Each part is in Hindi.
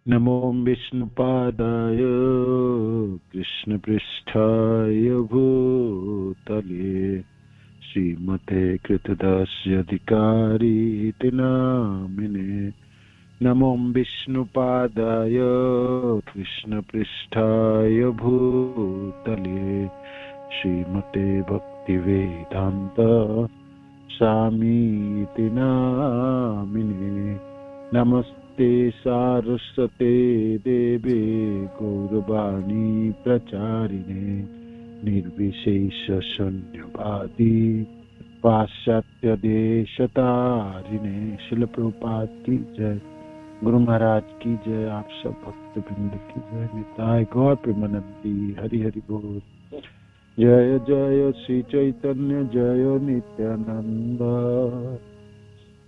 नमो विष्णुपादाय कृष्णपृष्ठाय भूतले श्रीमते कृतदास्याधिकारिते नामिने। नमो विष्णुपादाय कृष्णपृष्ठाय भूतले श्रीमते भक्तिवेदांत स्वामीति नामिने। नमस्ते सारस्वते देवे गौरवाणी प्रचारिणे निर्विशेष शून्यवादी पाश्चात्य देशतारिणे। शिल प्रभुपाद की जय, गुरु महाराज की जय, आप सब भक्त वृंद की जय। निताय गौर प्रेमानंदी हरि हरि बोल। जय जय श्री चैतन्य जय नित्यानंद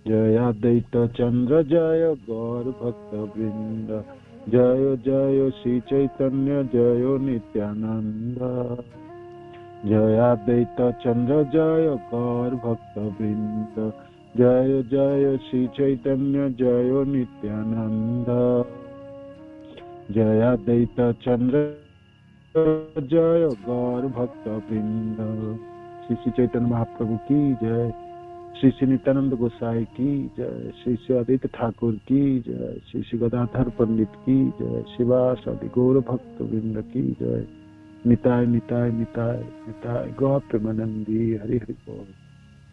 जय अद्वैत चंद्र जय गौर भक्त वृंद। जय जय श्री चैतन्य जय नित्यानंद जय अद्वैत चंद्र जय गौर भक्त वृंद। जय जय श्री चैतन्य जय नित्यानंद जय अद्वैत चंद्र जय गौर भक्त वृंद। श्री चैतन्य महाप्रभु की जय, श्री नित्यानंद गोसाई की जय, श्री आदित्य ठाकुर की जय, श्री गदाधर पंडित की जय, शिवास आदि गौर भक्त वृंद की जय। निताय निताय निताय निताय गौर प्रेमानंदी हरि हरि बोल।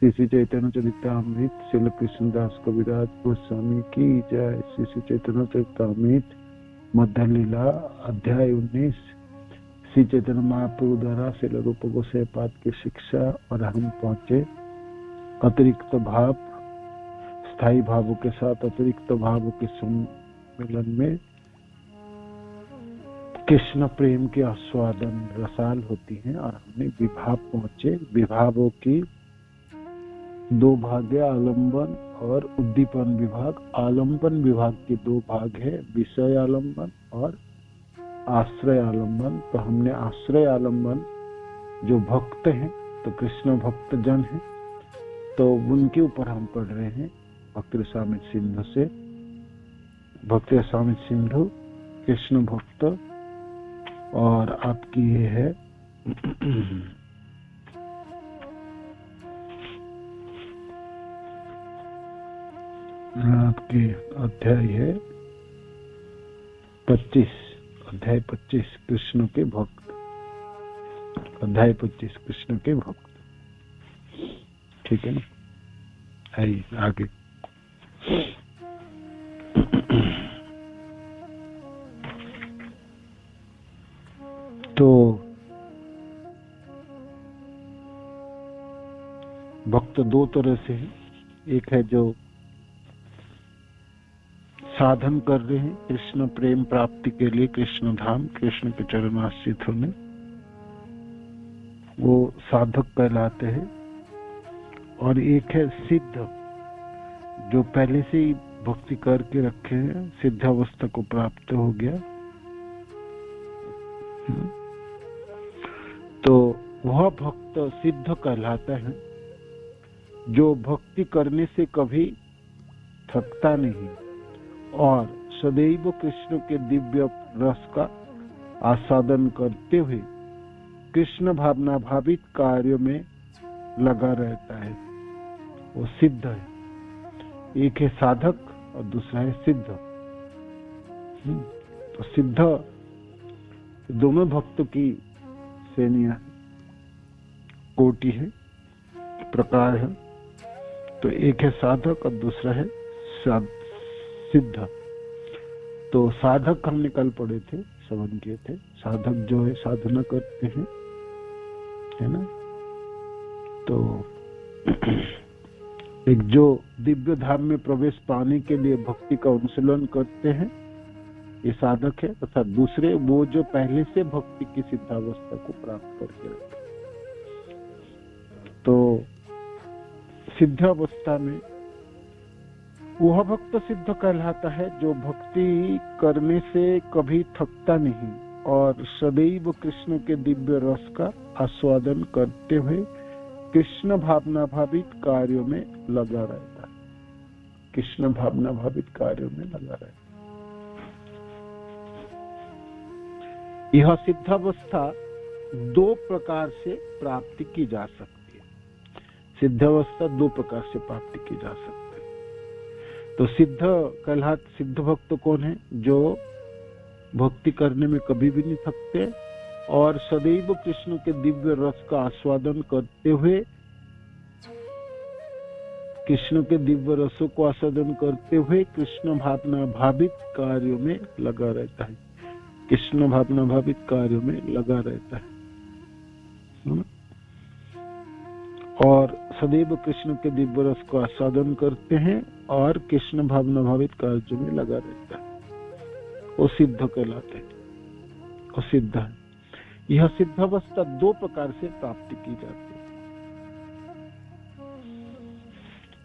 श्री चैतन्य चरितामृत श्रील कृष्णदास कविराज गोस्वामी की जय। श्री चैतन्य चरितामृत मध्य लीला अध्याय 19 श्री चैतन्य महाप्रभु द्वारा श्रील रूप गोसाई पाद की शिक्षा। और हम पहुंचे अतिरिक्त भाव, स्थायी भावों के साथ अतिरिक्त भावों के सम्मेलन में कृष्ण प्रेम के आस्वादन रसाल होती हैं। और हमने विभाव पहुंचे। विभावों की दो भाग है, आलंबन और उद्दीपन विभाग। आलंबन विभाग के दो भाग है, विषय आलंबन और आश्रय आलंबन। तो हमने आश्रय आलंबन जो भक्त हैं, तो कृष्ण भक्त जन हैं, तो उनके ऊपर हम पढ़ रहे हैं भक्ति रसामृत सिंधु से। भक्ति रसामृत सिंधु कृष्ण भक्त। और आपकी ये है आपके अध्याय है 25, अध्याय 25 कृष्ण के भक्त। अध्याय 25 कृष्ण के भक्त, ठीक है ना। आइए आगे। तो भक्त दो तरह से हैं। एक है जो साधन कर रहे हैं कृष्ण प्रेम प्राप्ति के लिए, कृष्ण धाम, कृष्ण के चरण आश्रित होने, वो साधक कहलाते हैं। और एक है सिद्ध, जो पहले से ही भक्ति करके रखे हैं, सिद्ध अवस्था को प्राप्त हो गया। तो वह भक्त सिद्ध कहलाता है जो भक्ति करने से कभी थकता नहीं और सदैव कृष्ण के दिव्य रस का आस्वादन करते हुए कृष्ण भावना भावित कार्यों में लगा रहता है, वो सिद्ध है। एक है साधक और दूसरा है सिद्ध। तो सिद्ध दोनों भक्तों की श्रेणियां, कोटि है, प्रकार है। तो एक है साधक और दूसरा है सिद्ध। तो साधक हमने कल पढ़े थे, श्रवण किए थे। साधक जो है साधना करते हैं, है ना। तो एक जो दिव्य धाम में प्रवेश पाने के लिए भक्ति का अनुशीलन करते हैं, ये साधक है। तथा दूसरे वो जो पहले से भक्ति की सिद्धावस्था को प्राप्त करके रखे। तो सिद्धावस्था में वह भक्त सिद्ध कहलाता है जो भक्ति करने से कभी थकता नहीं और सदैव कृष्ण के दिव्य रस का आस्वादन करते हुए कृष्ण भावना भावित कार्यों में लगा रहता है। कृष्ण भावना भावित कार्यों में लगा रहता है। यह सिद्धावस्था दो प्रकार से प्राप्ति की जा सकती है। सिद्धावस्था दो प्रकार से प्राप्ति की जा सकती है। तो सिद्ध भक्त कौन है? जो भक्ति करने में कभी भी नहीं थकते और सदैव कृष्ण के दिव्य रस का आस्वादन करते हुए, कृष्ण के दिव्य रसों को आस्वादन करते हुए कृष्ण भावना भावित कार्यों में लगा रहता है। कृष्ण भावना भावित कार्यों में लगा रहता है और सदैव कृष्ण के दिव्य रस को आस्वादन करते हैं और कृष्ण भावना भावित कार्यों में लगा रहता है। वो सिद्ध कहलाते हैं, वो सिद्ध है। यह सिद्धावस्था दो प्रकार से प्राप्ति की जाती है।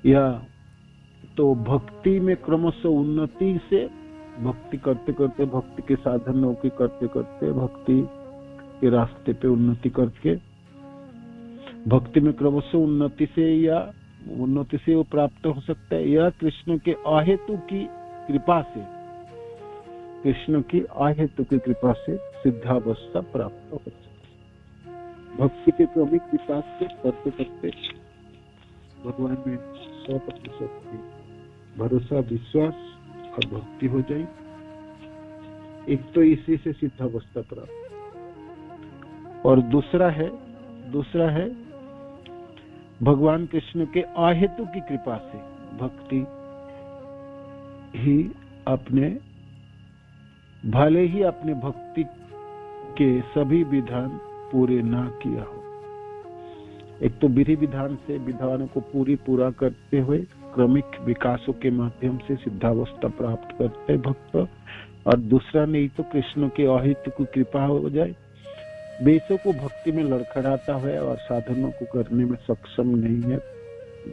या तो भक्ति में क्रमशः उन्नति से, भक्ति करते करते, भक्ति के साधनों की करते करते, भक्ति के रास्ते पे उन्नति करके, भक्ति में क्रमशः उन्नति से वो प्राप्त हो सकता है। या कृष्ण के अहेतु की कृपा से, कृष्ण की अहेतु की कृपा से सिद्धावस्था प्राप्त हो सकती है। भक्ति के क्रमिक विकास से करते करते भगवान में 100% भरोसा, विश्वास और भक्ति हो जाए। एक तो इसी से सिद्धावस्था प्राप्त, और दूसरा है भगवान कृष्ण के अहेतु की कृपा से भक्ति ही अपने भले ही अपने भक्ति के सभी विधान पूरे ना किया हो। एक तो विधि विधान से विधानों को पूरा करते हुए क्रमिक विकासों के माध्यम से सिद्धावस्था प्राप्त करते भक्त, और दूसरा नहीं तो कृष्ण के अहेतु की कृपा हो जाए, बेसों को भक्ति में लड़खड़ाता है और साधनों को करने में सक्षम नहीं है,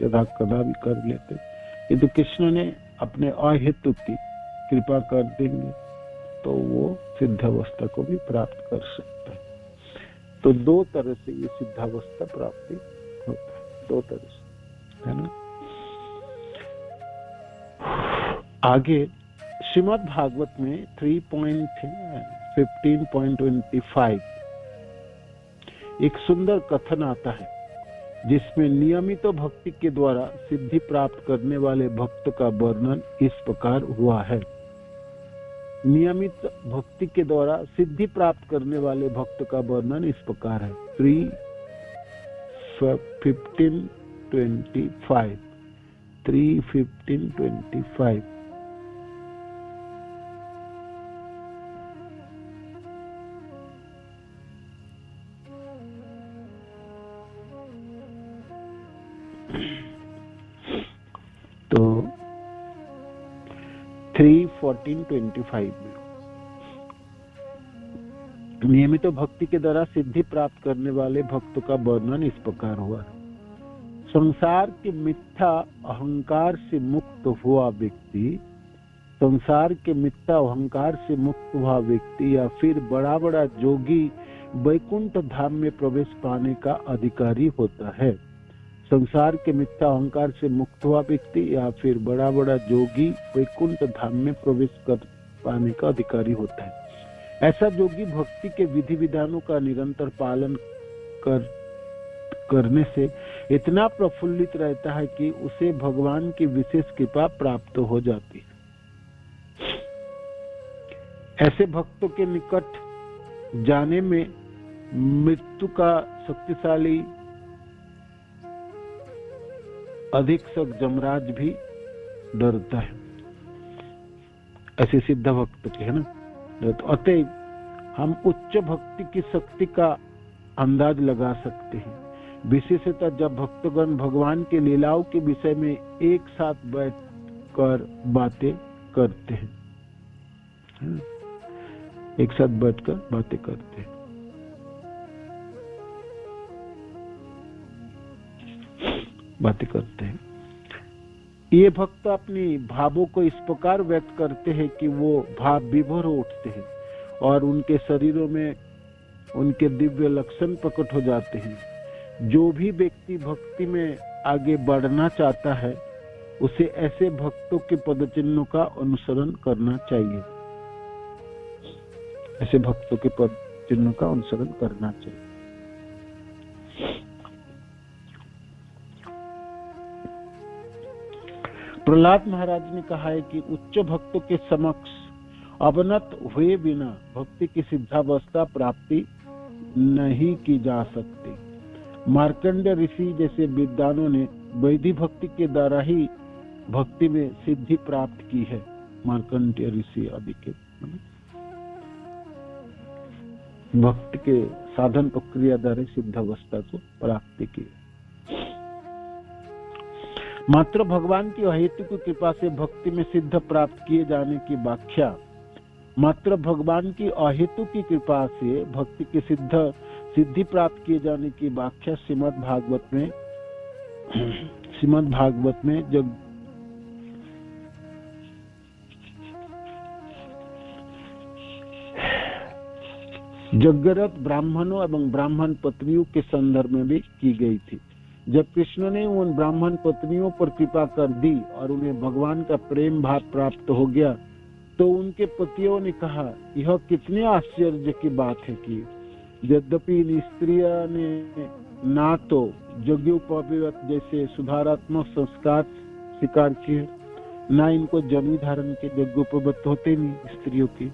यदा कदा भी कर लेते, किंतु कृष्ण ने अपने अहेतु की कृपा कर देंगे तो वो सिद्धावस्था को भी प्राप्त कर सकता है। तो दो तरह से ये सिद्धावस्था प्राप्ति होता है, दो तरह से, है ना। आगे श्रीमद् भागवत में 3.15.25 एक सुंदर कथन आता है, जिसमें नियमित भक्ति के द्वारा सिद्धि प्राप्त करने वाले भक्त का वर्णन इस प्रकार हुआ है। नियमित भक्ति के द्वारा सिद्धि प्राप्त करने वाले भक्त का वर्णन इस प्रकार है। 3:15-25 तो 3:14-25 में नियमित भक्ति के द्वारा सिद्धि प्राप्त करने वाले भक्त का वर्णन इस प्रकार हुआ है। संसार के मिथ्या अहंकार से मुक्त हुआ व्यक्ति, संसार के मिथ्या अहंकार से मुक्त हुआ व्यक्ति या फिर बड़ा बड़ा जोगी वैकुंठ धाम में प्रवेश पाने का अधिकारी होता है। संसार के मिथ्या अहंकार से मुक्त हुआ व्यक्ति या फिर बड़ा बड़ा जोगी वैकुंठ धाम में प्रवेश कर पाने का अधिकारी होता है। ऐसा जोगी भक्ति के विधि विधानों का निरंतर पालन करने से इतना प्रफुल्लित रहता है कि उसे भगवान की विशेष कृपा प्राप्त हो जाती है। ऐसे भक्तों के निकट जाने में मृत्यु का शक्तिशाली अधीक्षक जमराज भी डरता है। ऐसे सिद्ध भक्त के, है ना। तो अतएव हम उच्च भक्ति की शक्ति का अंदाज लगा सकते हैं, विशेषतः जब भक्तगण भगवान के लीलाओं के विषय में एक साथ बैठकर बातें करते हैं, एक साथ बैठकर बातें करते हैं। ये भक्त अपनी भावों को इस प्रकार व्यक्त करते हैं कि वो भाव विभोर हो उठते हैं और उनके शरीरों में उनके दिव्य लक्षण प्रकट हो जाते हैं। जो भी व्यक्ति भक्ति में आगे बढ़ना चाहता है उसे ऐसे भक्तों के पदचिन्हों का अनुसरण करना चाहिए, ऐसे भक्तों के पद चिन्ह का अनुसरण करना चाहिए। प्रहलाद महाराज ने कहा है कि उच्च भक्तों के समक्ष अवनत हुए बिना भक्ति की सिद्धावस्था प्राप्ति नहीं की जा सकती। मार्कंडेय ऋषि जैसे विद्वानों ने वैदिक भक्ति के द्वारा ही भक्ति में सिद्धि प्राप्त की है। मार्कंडेय ऋषि आदि के भक्ति के साधन प्रक्रिया द्वारा सिद्धावस्था को प्राप्त की। मात्र भगवान की अहेतुक कृपा से भक्ति में सिद्ध प्राप्त किए जाने की व्याख्या, मात्र भगवान की अहेतुक की कृपा से भक्ति की सिद्धि प्राप्त किए जाने की व्याख्या श्रीमद् भागवत में जगरत ब्राह्मणों एवं ब्राह्मण पत्नियों के संदर्भ में भी की गई थी। जब कृष्ण ने उन ब्राह्मण पत्नियों पर कृपा कर दी और उन्हें भगवान का प्रेम भाव प्राप्त हो गया, तो उनके पतियों ने कहा, यह कितने आश्चर्य की बात है कि यद्यपि इन स्त्रियों ने ना तो यज्ञोपवीत जैसे सुधारात्मक संस्कार स्वीकार किए, ना इनको जमी धारण के यज्ञोपवीत होते नहीं स्त्रियों की,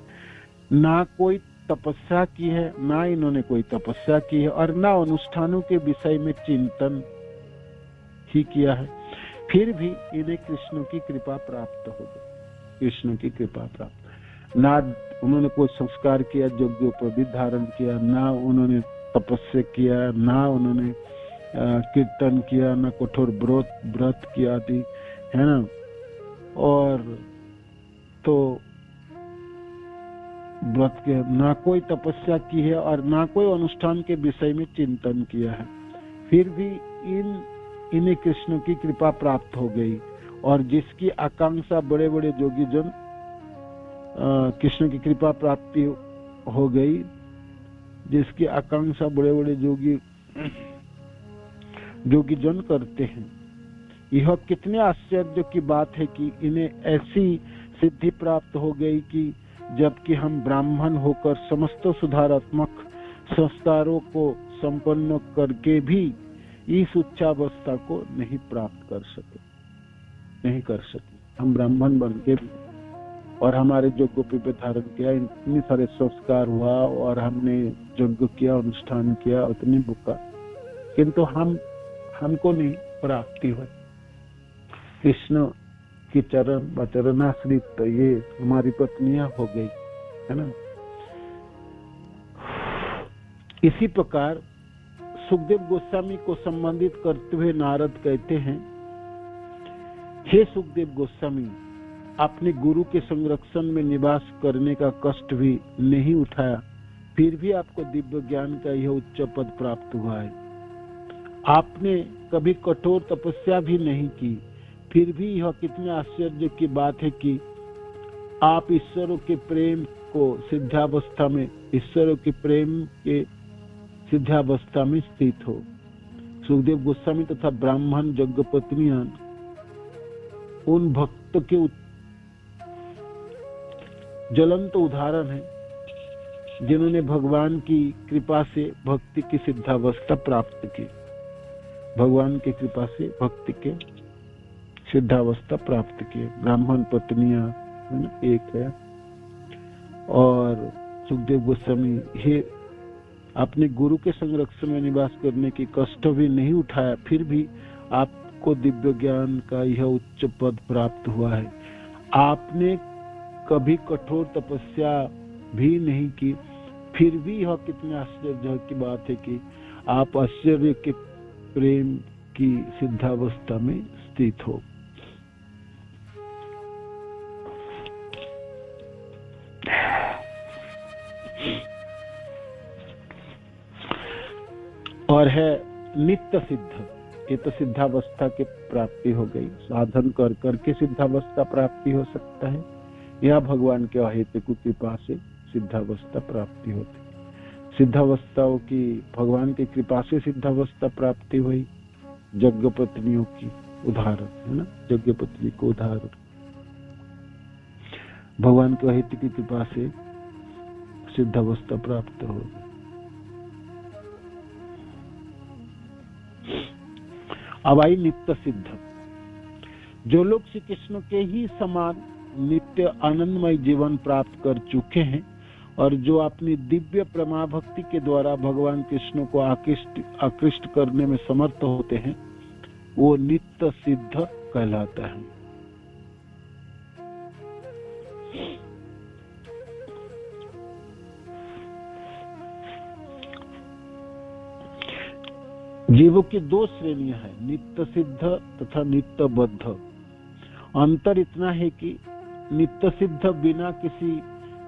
ना कोई तपस्या की है, ना इन्होंने कोई तपस्या की है, और ना अनुष्ठानों के विषय में चिंतन ही किया है, फिर भी इन्हें कृष्ण की कृपा प्राप्त हो गई। कृष्ण की कृपा प्राप्त, ना उन्होंने कोई संस्कार किया, यज्ञोपवीत धारण किया, ना उन्होंने तपस्या किया, ना उन्होंने कीर्तन किया, ना कठोर व्रत किया आदि, है ना। और तो व्रत के ना कोई तपस्या की है और ना कोई अनुष्ठान के विषय में चिंतन किया है, फिर भी इन्हें कृष्ण की कृपा प्राप्त हो गई। और जिसकी आकांक्षा बड़े बड़े योगी जन कृष्ण की कृपा प्राप्ति हो गई, जिसकी आकांक्षा बड़े बड़े योगी जन करते हैं। यह कितने आश्चर्य की बात है कि इन्हें ऐसी सिद्धि प्राप्त हो गई कि जबकि हम ब्राह्मण होकर समस्त सुधारात्मक संस्कारों को संपन्न करके भी इस उच्चावस्था को नहीं प्राप्त कर सके। हम ब्राह्मण बन के भी, और हमारे यज्ञ पे धारण किया, इतने सारे संस्कार हुआ और हमने यज्ञ किया, अनुष्ठान किया, उतनी बुका, किंतु हमको नहीं प्राप्ति हुई कृष्ण की चरणाश्रित। तो ये हमारी पत्नियां हो गई, है ना। इसी प्रकार सुखदेव गोस्वामी को संबंधित करते हुए नारद कहते हैं, हे सुखदेव गोस्वामी, आपने गुरु के संरक्षण में निवास करने का कष्ट भी नहीं उठाया, फिर भी आपको दिव्य ज्ञान का यह उच्च पद प्राप्त हुआ है। आपने कभी कठोर तपस्या भी नहीं की, फिर भी यह कितने आश्चर्य की बात है कि आप ईश्वरों के प्रेम को सिद्धावस्था में, ईश्वरों के प्रेम के सिद्धावस्था में स्थित हो। सुखदेव गोस्वामी तथा ब्राह्मण यज्ञ पत्नियां उन भक्त के ज्वलंत उदाहरण है जिन्होंने भगवान की कृपा से भक्ति की सिद्धावस्था प्राप्त की। भगवान की कृपा से भक्ति के सिद्धावस्था प्राप्त की। ब्राह्मण पत्नियां एक है। और सुखदेव गोस्वामी, हे आपने गुरु के संरक्षण में निवास करने की कष्ट भी नहीं उठाया, फिर भी आपको दिव्य ज्ञान का यह उच्च पद प्राप्त हुआ है। आपने कभी कठोर तपस्या भी नहीं की, फिर भी यह कितने आश्चर्य की बात है कि आप आश्चर्य के प्रेम की सिद्धावस्था में स्थित हो। और है नित्य सिद्ध, ये तो सिद्धावस्था की प्राप्ति हो गई। साधन कर करके सिद्धावस्था प्राप्ति हो सकता है, यह भगवान के अहेतुक कृपा से सिद्धावस्था प्राप्ति होती। सिद्धावस्थाओं की भगवान की कृपा से सिद्धावस्था प्राप्ति हुई। यज्ञ पत्नियों की उदाहरण है ना, यज्ञ पत्नी को उदाहरण, भगवान के अहेतुक कृपा से सिद्ध अवस्था प्राप्त होगी। अब आई नित्य सिद्ध। जो लोग श्री कृष्ण के ही समान नित्य आनंदमय जीवन प्राप्त कर चुके हैं और जो अपनी दिव्य प्रमा भक्ति के द्वारा भगवान कृष्ण को आकृष्ट करने में समर्थ होते हैं, वो नित्य सिद्ध कहलाता है। जीवों की दो श्रेणियां हैं, नित्य सिद्ध तथा नित्य बद्ध। अंतर इतना है कि नित्य सिद्ध बिना किसी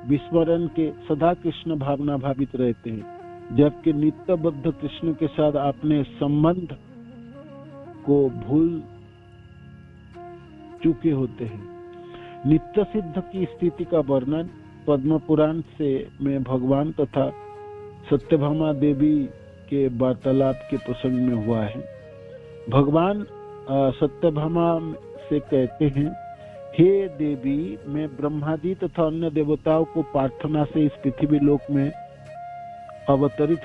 विस्मरण के सदा कृष्ण भावना भावित रहते हैं, जबकि नित्य बद्ध कृष्ण के साथ अपने संबंध को भूल चुके होते हैं। नित्य सिद्ध की स्थिति का वर्णन पद्म पुराण में भगवान तथा सत्यभामा देवी के वार्तालाप के प्रसंग में हुआ है। भगवान सत्यभामा से कहते हैं, हे देवी, मैं ब्रह्मादि तथा अन्य देवताओं को प्रार्थना से इस पृथ्वी लोक में अवतरित,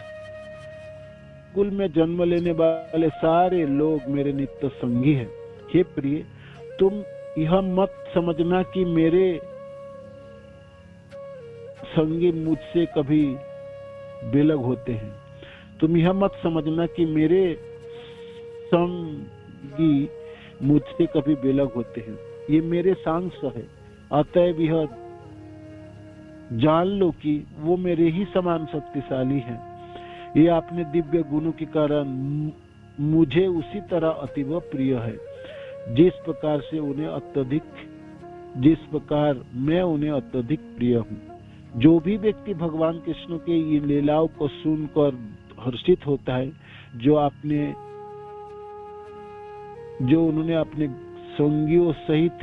कुल में जन्म लेने वाले सारे लोग मेरे नित्य संगी हैं। हे प्रिय, तुम यह मत समझना कि मेरे संगी मुझसे कभी बेलग होते हैं। तुम यह मत समझना कि मेरे संगी मुझसे कभी बेलग होते हैं। ये मेरे सांस है, अतएव यह जान लो कि वो मेरे ही समान शक्तिशाली हैं। ये अपने दिव्य गुणों के कारण मुझे उसी तरह अतीव प्रिय है, जिस प्रकार मैं उन्हें अत्यधिक प्रिय हूँ। जो भी व्यक्ति भगवान कृष्ण के इन लीलाओं को सुनकर हर्षित होता है, जो उन्होंने अपने संगियों सहित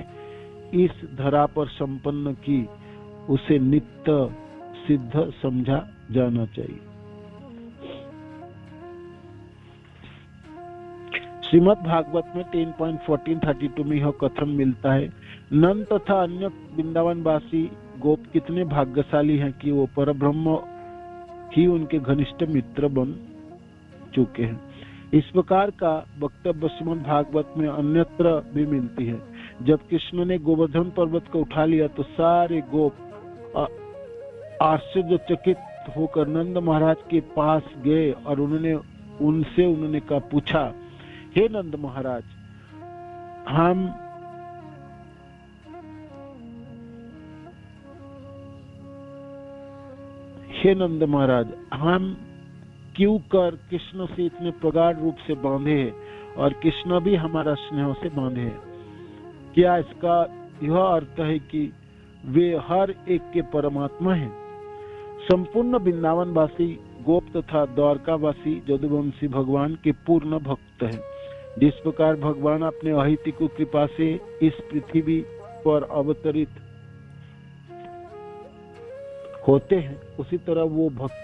इस धरा पर संपन्न की, उसे नित्य सिद्ध समझा जाना चाहिए। श्रीमद् भागवत में 10.1432 में यह कथन मिलता है, नंद तथा अन्य वृंदावनवासी गोप कितने भाग्यशाली हैं कि वो परब्रह्म ही उनके घनिष्ठ मित्र बन चुके हैं। इस प्रकार का वक्तव्य श्रीमद् भागवत में अन्यत्र भी मिलती है। जब कृष्ण ने गोवर्धन पर्वत को उठा लिया तो सारे गोप आश्चर्यचकित होकर नंद महाराज के पास गए और उन्होंने पूछा, हे नंद महाराज, हम क्यों कर कृष्ण से इतने प्रगाढ़ रूप से बांधे हैं और कृष्ण भी हमारा स्नेह से बांधे हैं? क्या इसका यह अर्थ है कि वे हर एक के परमात्मा हैं? संपूर्ण वृंदावनवासी गोप तथा द्वारकावासी यदुवंशी भगवान के पूर्ण भक्त हैं। जिस प्रकार भगवान अपने अहितिक कृपा से इस पृथ्वी पर अवतरित होते हैं, उसी तरह वो भक्त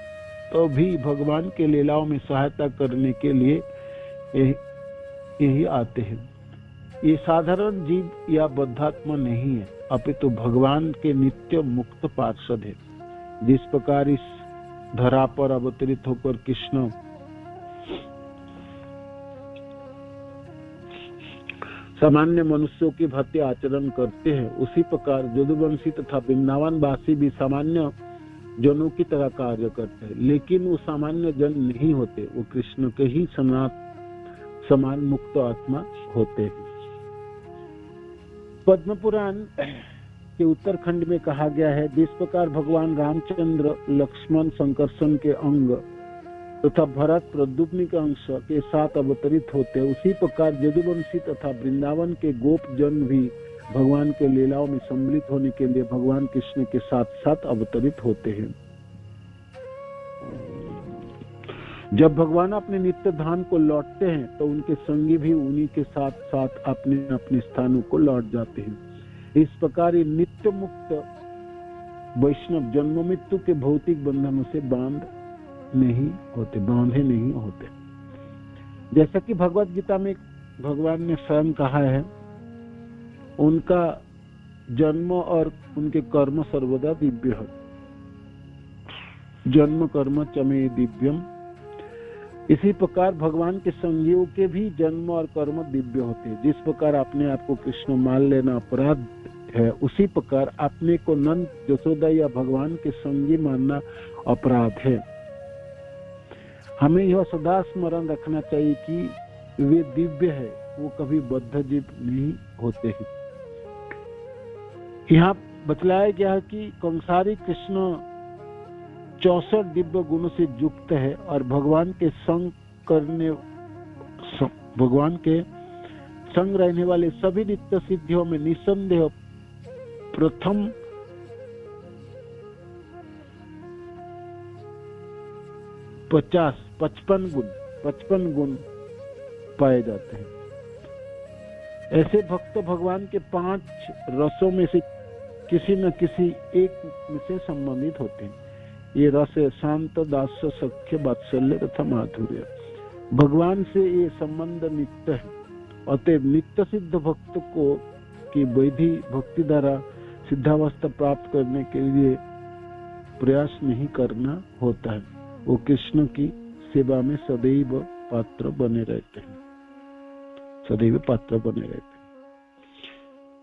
तो भी भगवान के लीलाओं में सहायता करने के लिए यही आते हैं। ये साधारण जीव या बद्धात्मा नहीं है, अपितु भगवान के नित्य मुक्त पार्षद है। जिस प्रकार इस धरा पर अवतरित होकर कृष्ण सामान्य मनुष्यों की भांति आचरण करते हैं, उसी प्रकार यदुवंशी तथा वृंदावनवासी भी सामान्य जनों की तरह कार्य करते हैं, लेकिन वो सामान्य जन नहीं होते, वो कृष्ण के ही समान मुक्त आत्मा होते हैं। पद्म पुराण के उत्तरखंड में कहा गया है, जिस प्रकार भगवान रामचंद्र लक्ष्मण संकर्षण के अंग तथा भरत प्रद्युम्न के अंश के साथ अवतरित होते हैं, उसी प्रकार यदुवंशी तथा वृंदावन के गोप जन भी भगवान के लीलाओं में सम्मिलित होने के लिए भगवान कृष्ण के साथ साथ अवतरित होते हैं। जब भगवान अपने नित्य धाम को लौटते हैं तो उनके संगी भी उन्हीं के साथ साथ अपने अपने स्थानों को लौट जाते हैं। इस प्रकार ये नित्य मुक्त वैष्णव जन्म मृत्यु के भौतिक बंधनों से बांधे नहीं होते। जैसा कि भगवत गीता में भगवान ने स्वयं कहा है, उनका जन्म और उनके कर्म सर्वदा दिव्य है। जन्म कर्म चमे दिव्यम। इसी प्रकार भगवान के संगियों के भी जन्म और कर्म दिव्य होते हैं। जिस प्रकार अपने आप को कृष्ण मान लेना अपराध है, उसी प्रकार अपने को नंद, यशोदा या भगवान के संगी मानना अपराध है। हमें यह सदा स्मरण रखना चाहिए कि वे दिव्य है, वो कभी बद्ध जीव नहीं होते हैं। यहाँ बतलाया गया है कि कंसारी कृष्ण 64 दिव्य गुणों से युक्त है और भगवान के संग रहने वाले सभी नित्य सिद्धियों में निसंदेह प्रथम 55 गुण पाए जाते हैं। ऐसे भक्त भगवान के 5 रसों में से किसी न किसी एक से संबंधित होते हैं। ये रस है शांत, दास्य, सख्य, वात्सल्य तथा माधुर्य। भगवान से ये संबंध नित्य है। अतएव नित्य सिद्ध भक्त को की वैधि भक्ति द्वारा सिद्धावस्था प्राप्त करने के लिए प्रयास नहीं करना होता है। वो कृष्ण की सेवा में सदैव पात्र बने रहते हैं, सदैव पात्र बने रहते हैं।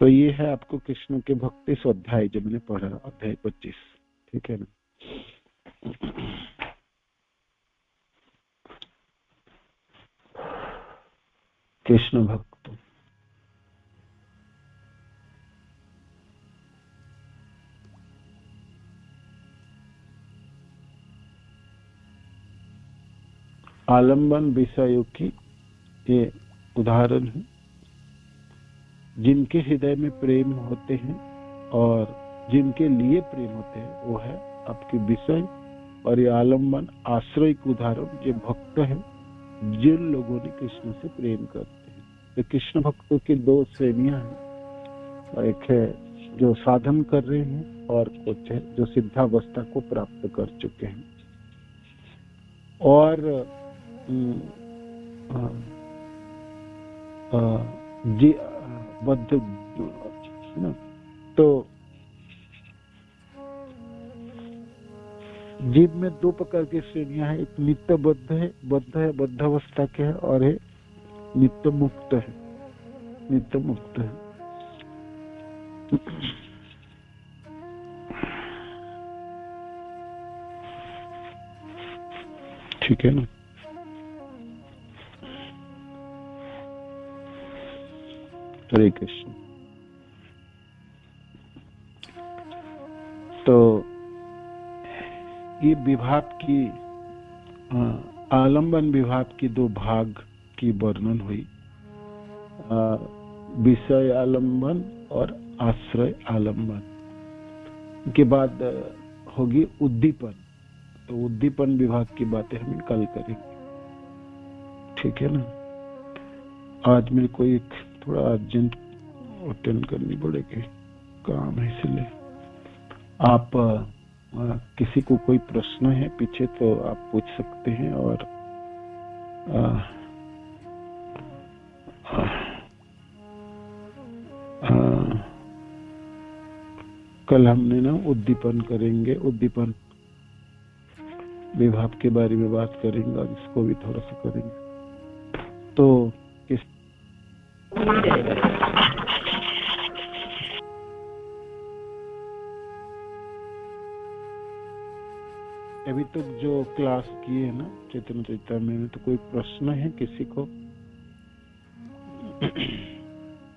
तो ये है आपको कृष्ण के भक्ति स्वाध्याय जो मैंने पढ़ा, अध्याय 25। ठीक है ना। कृष्ण भक्त आलंबन विषयों की ये उदाहरण है। जिनके हृदय में प्रेम होते हैं और जिनके लिए प्रेम होते हैं, वो है आपके विषय। और ये आलंबन आश्रय के उदाहरण जो भक्त है, जिन लोगों ने कृष्ण से प्रेम करते हैं। तो कृष्ण भक्तों की 2 श्रेणियां हैं। एक है जो साधन कर रहे हैं और कुछ है जो सिद्धावस्था को प्राप्त कर चुके हैं। और बद्ध ना, तो जीव में 2 प्रकार की श्रेणियां हैं। एक नित्य बद्ध है, बद्धावस्था के है, और है नित्य मुक्त है, नित्य मुक्त है। ठीक है ना। हरे कृष्ण। तो ये विभाग की आलंबन विभाग की 2 भाग की वर्णन हुई, विषय आलंबन और आश्रय आलंबन। के बाद होगी उद्दीपन। तो उद्दीपन विभाग की बातें हम कल करेंगे। ठीक है ना। आज मेरे को एक थोड़ा अर्जेंट अटेंड करनी पड़ेगी, काम है, इसलिए आप किसी को कोई प्रश्न है पीछे तो आप पूछ सकते हैं। और कल हमने ना उद्दीपन करेंगे, उद्दीपन विभाग के बारे में बात करेंगे और इसको भी थोड़ा सा करेंगे। तो किस अभी तक जो क्लास किए है ना चैतन्य चैतन्य में, तो कोई प्रश्न है किसी को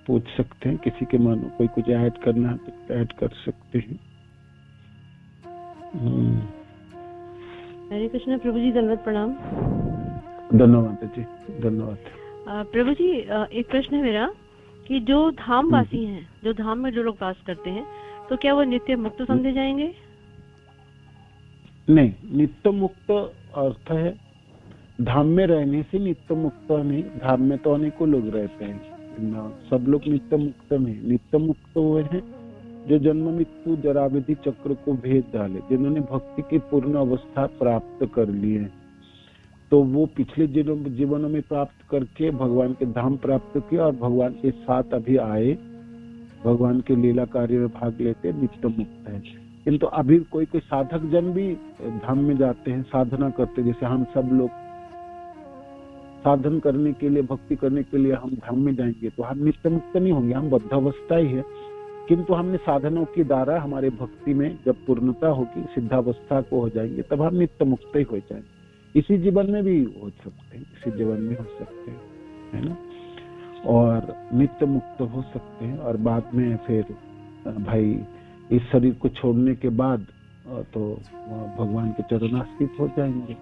पूछ सकते हैं। किसी के मन में कोई कुछ ऐड करना है तो ऐड कर सकते हैं। हरे कृष्ण प्रभु जी, दंडवत प्रणाम। धन्यवाद जी, धन्यवाद। प्रभु जी, एक प्रश्न है मेरा कि जो धामवासी हैं, जो धाम में जो लोग वास करते हैं, तो क्या वो नित्य मुक्त समझे जाएंगे? नहीं, नित्य मुक्त अर्थ है धाम में रहने से नित्य मुक्त नहीं। धाम में तो अनेकों लोग रहते हैं, सब लोग नित्य मुक्त नहीं। नित्य मुक्त हुए हैं जो जन्म मृत्यु जराविधि चक्र को भेद डाले, जिन्होंने भक्ति की पूर्ण अवस्था प्राप्त कर ली है। तो वो पिछले जीवनों में प्राप्त करके भगवान के धाम प्राप्त किया और भगवान के साथ अभी आए, भगवान के लीला कार्य में भाग लेते नित्य मुक्त है। किंतु अभी कोई कोई साधक जन भी धाम में जाते हैं, साधना करते, जैसे हम सब लोग साधन करने के लिए, भक्ति करने के लिए हम धाम में जाएंगे तो हम नित्य मुक्त नहीं होंगे, हम बद्धावस्था ही है, किंतु हमने साधनों की द्वारा हमारे भक्ति में जब पूर्णता होगी, सिद्धावस्था को हो जाएंगे, तब हम नित्य मुक्त ही हो जाएंगे। इसी जीवन में भी हो सकते हैं, इसी जीवन में हो सकते हैं, है ना, और नित्य मुक्त हो सकते हैं। और बाद में फिर भाई इस शरीर को छोड़ने के बाद तो भगवान के चरणाश्रित हो जाएंगे,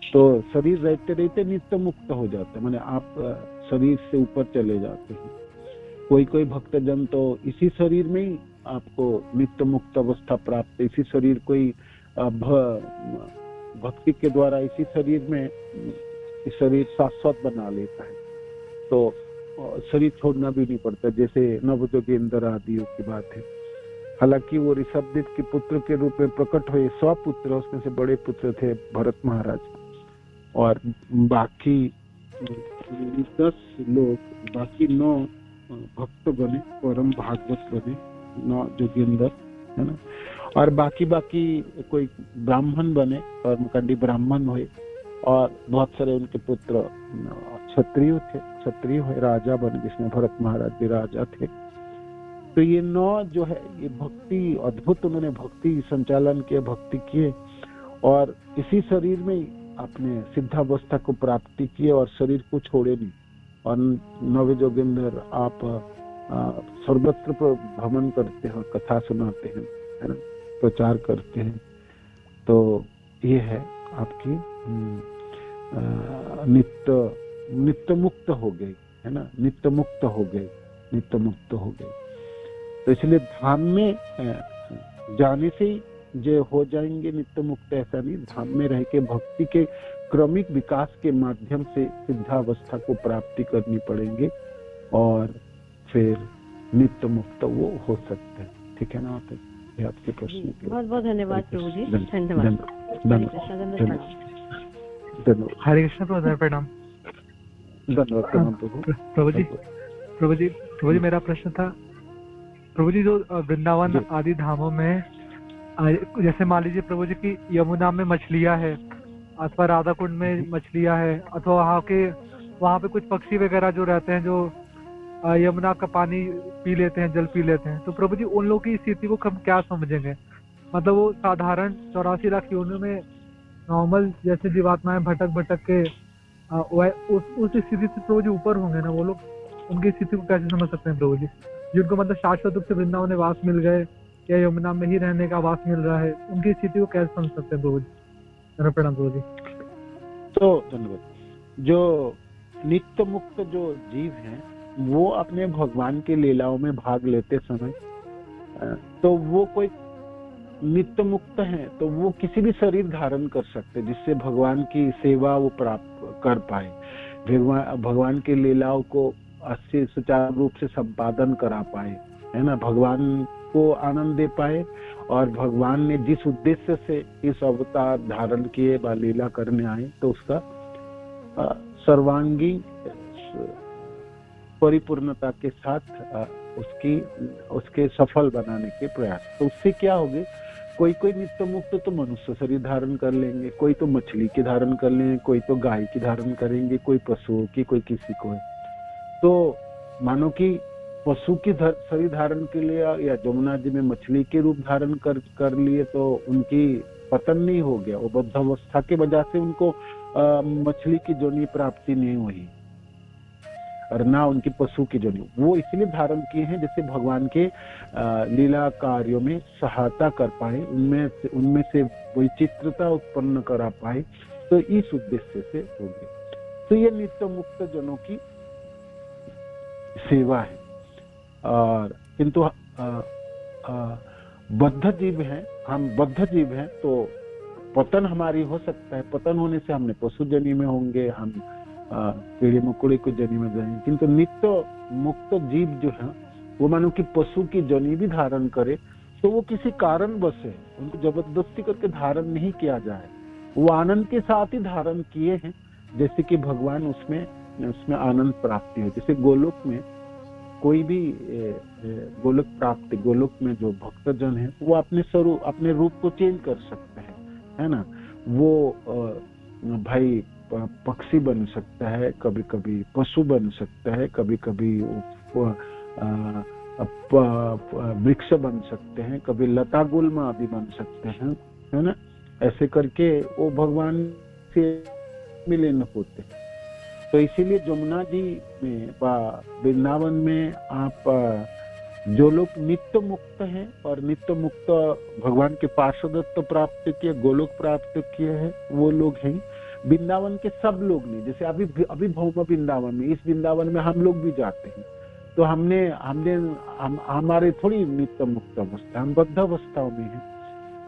तो शरीर रहते रहते नित्य मुक्त हो जाते हैं, माने आप शरीर से ऊपर चले जाते हैं। कोई कोई भक्तजन तो इसी शरीर में ही आपको नित्य मुक्त अवस्था प्राप्त है, इसी शरीर को ही भक्ति के द्वारा इसी शरीर में इस शरीर शाश्वत बना लेता है, तो शरीर छोड़ना भी नहीं पड़ता, जैसे नवजोगेंद्र आदियों की बात है। हालांकि वो ऋषभदेव के पुत्र के रूप में प्रकट हुए, 100 पुत्र, उसमें से बड़े पुत्र थे भरत महाराज, और बाकी 10 लोग, बाकी 9 भक्त बने, परम भागवत बने, 9 जोगेंद्र, है ना, और बाकी कोई ब्राह्मण बने, कर्मकांडी ब्राह्मण हुए, और बहुत सारे उनके पुत्र क्षत्रिय थे, क्षत्रिय हुए, राजा बने, जिसमें भरत महाराज भी राजा थे। तो ये 9 जो है, ये भक्ति अद्भुत, उन्होंने भक्ति संचालन किए, भक्ति किए, और इसी शरीर में अपने सिद्धावस्था को प्राप्ति किए और शरीर को छोड़े नहीं। और नवे जोगेंद्र आप सर्वत्र भ्रमण करते हैं, कथा सुनाते हैं, है ना, प्रचार करते हैं, तो ये है आपकी नित्य मुक्त हो गई, है ना, नित्य मुक्त हो गई, नित्य मुक्त हो गई। तो इसलिए धाम में जाने से ही जो हो जाएंगे नित्य मुक्त, ऐसा नहीं, धाम में रह के भक्ति के क्रमिक विकास के माध्यम से सिद्धावस्था को प्राप्ति करनी पड़ेंगे और फिर नित्य मुक्त वो हो सकते हैं। ठीक है ना, आप आपके प्रश्न के बहुत बहुत धन्यवाद प्रभु जी, धन्यवाद। धन्यवाद। हरे कृष्ण प्रभु, प्रणाम। धन्यवाद प्रभु जी मेरा प्रश्न था प्रभु जी, जो वृंदावन आदि धामों में, जैसे मान लीजिए प्रभु जी की यमुना में मछलियां है, अथवा राधा कुंड में मछलियां है, अथवा वहाँ पे कुछ पक्षी वगैरह जो रहते हैं जो यमुना का पानी पी लेते हैं, जल पी लेते हैं, तो प्रभु जी उन लोगों की स्थिति को हम क्या समझेंगे? मतलब वो साधारण 84 लाख योनियों में नॉर्मल जैसे जीवात्माएं भटक के उस स्थिति से प्रभु जी ऊपर होंगे ना वो लोग, उनकी स्थिति को कैसे समझ सकते हैं प्रभु जी, जिनको मतलब शाश्वत रूप से वृंदावन में वास मिल गए या यमुना में ही रहने का वास मिल रहा है, उनकी स्थिति को कैसे समझ सकते हैं प्रभु जी? प्रणाम प्रभु जी। तो धन्यवाद। जो नित्य मुक्त जो जीव हैं वो अपने भगवान के लीलाओं में भाग लेते समय, तो वो कोई नित्य मुक्त है तो वो किसी भी शरीर धारण कर सकते जिससे भगवान की सेवा वो प्राप्त कर पाए, भगवान के लीलाओं को अच्छे सुचारू रूप से संपादन करा पाए, है ना, भगवान को आनंद दे पाए, और भगवान ने जिस उद्देश्य से इस अवतार धारण किए व लीला करने आए तो उसका सर्वांगी परिपूर्णता के साथ उसके सफल बनाने के प्रयास। तो उससे क्या होगी, कोई नित्य मुक्त तो मनुष्य शरीर धारण कर लेंगे, कोई तो मछली की धारण कर लेंगे, कोई तो गाय की धारण करेंगे, कोई पशुओं की, कोई किसी को है। तो मानो कि पशु की शरीर धारण के लिए या जमुना जी में मछली के रूप धारण कर लिए तो उनकी पतन नहीं हो गया, वो बद्धावस्था के वजह से उनको मछली की जोनी प्राप्ति नहीं हुई और ना उनकी पशु की जोनी, वो इसलिए धारण किए हैं जैसे भगवान के लीला कार्यों में सहायता कर पाए, उनमें से वैचित्रता उत्पन्न करा पाए, तो इस उद्देश्य से हो गए। तो ये नित्य मुक्त जनों की सेवा है। और किंतु बद्ध जीव हैं, हम बद्ध जीव हैं तो पतन हमारी हो सकता है, पतन होने से हमने पशु जनी में होंगे, हम कीड़े मकोड़े को जनी में जाएंगे। किंतु नित्य मुक्त जीव जो है वो मानो कि पशु की जनी भी धारण करे तो वो किसी कारण बस है, उनको जबरदस्ती करके धारण नहीं किया जाए, वो आनंद के साथ ही धारण किए हैं, जैसे कि भगवान उसमें आनंद प्राप्ति हो। जैसे गोलोक में कोई भी गोलोक प्राप्ति, गोलोक में जो भक्तजन है वो अपने स्वरूप, अपने रूप को चेंज कर सकते हैं, है ना। वो भाई पक्षी बन सकता है, कभी कभी पशु बन सकता है, कभी कभी वृक्ष बन सकते हैं, कभी लता गुल्म आदि बन सकते हैं, है ना। ऐसे करके वो भगवान से मिलन होते हैं। तो इसीलिए जमुना जी में वृंदावन में आप जो लोग नित्य मुक्त हैं और नित्य मुक्त भगवान के पार्षदत्व प्राप्त किए, गोलोक प्राप्त किए हैं, वो लोग हैं। वृंदावन के सब लोग नहीं, जैसे अभी भौम वृंदावन में, इस वृंदावन में हम लोग भी जाते हैं, तो हमारे थोड़ी नित्य मुक्त अवस्था, हम बद्ध अवस्थाओं में हैं।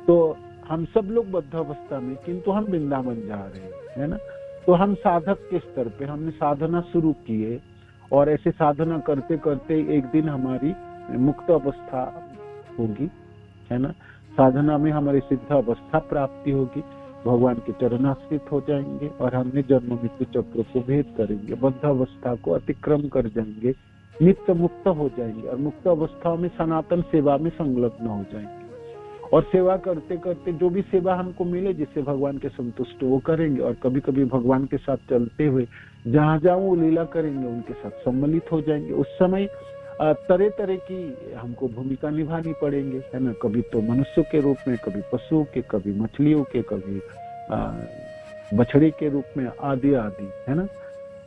तो हम सब लोग बद्ध अवस्था में, किंतु हम वृंदावन जा रहे हैं, है ना। तो हम साधक के स्तर पे हमने साधना शुरू किए, और ऐसे साधना करते करते एक दिन हमारी मुक्त अवस्था होगी, है ना। साधना में हमारी सिद्ध अवस्था प्राप्ति होगी, भगवान के चरणाश्रित हो जाएंगे, और हमने जन्म मृत्यु चक्र को भेद करेंगे, बद्ध अवस्था को अतिक्रम कर जाएंगे, नित्य मुक्त हो जाएंगे, और मुक्त अवस्थाओं में सनातन सेवा में संलग्न हो जाएंगे। और सेवा करते करते जो भी सेवा हमको मिले, जिससे भगवान के संतुष्ट वो करेंगे, और कभी कभी भगवान के साथ चलते हुए जहाँ जहाँ वो लीला करेंगे उनके साथ सम्मिलित हो जाएंगे। उस समय तरह तरह की हमको भूमिका निभानी पड़ेंगे, है ना। कभी तो मनुष्यों के रूप में, कभी पशुओं के, कभी मछलियों के, कभी बछड़े के रूप में, आदि आदि, है ना।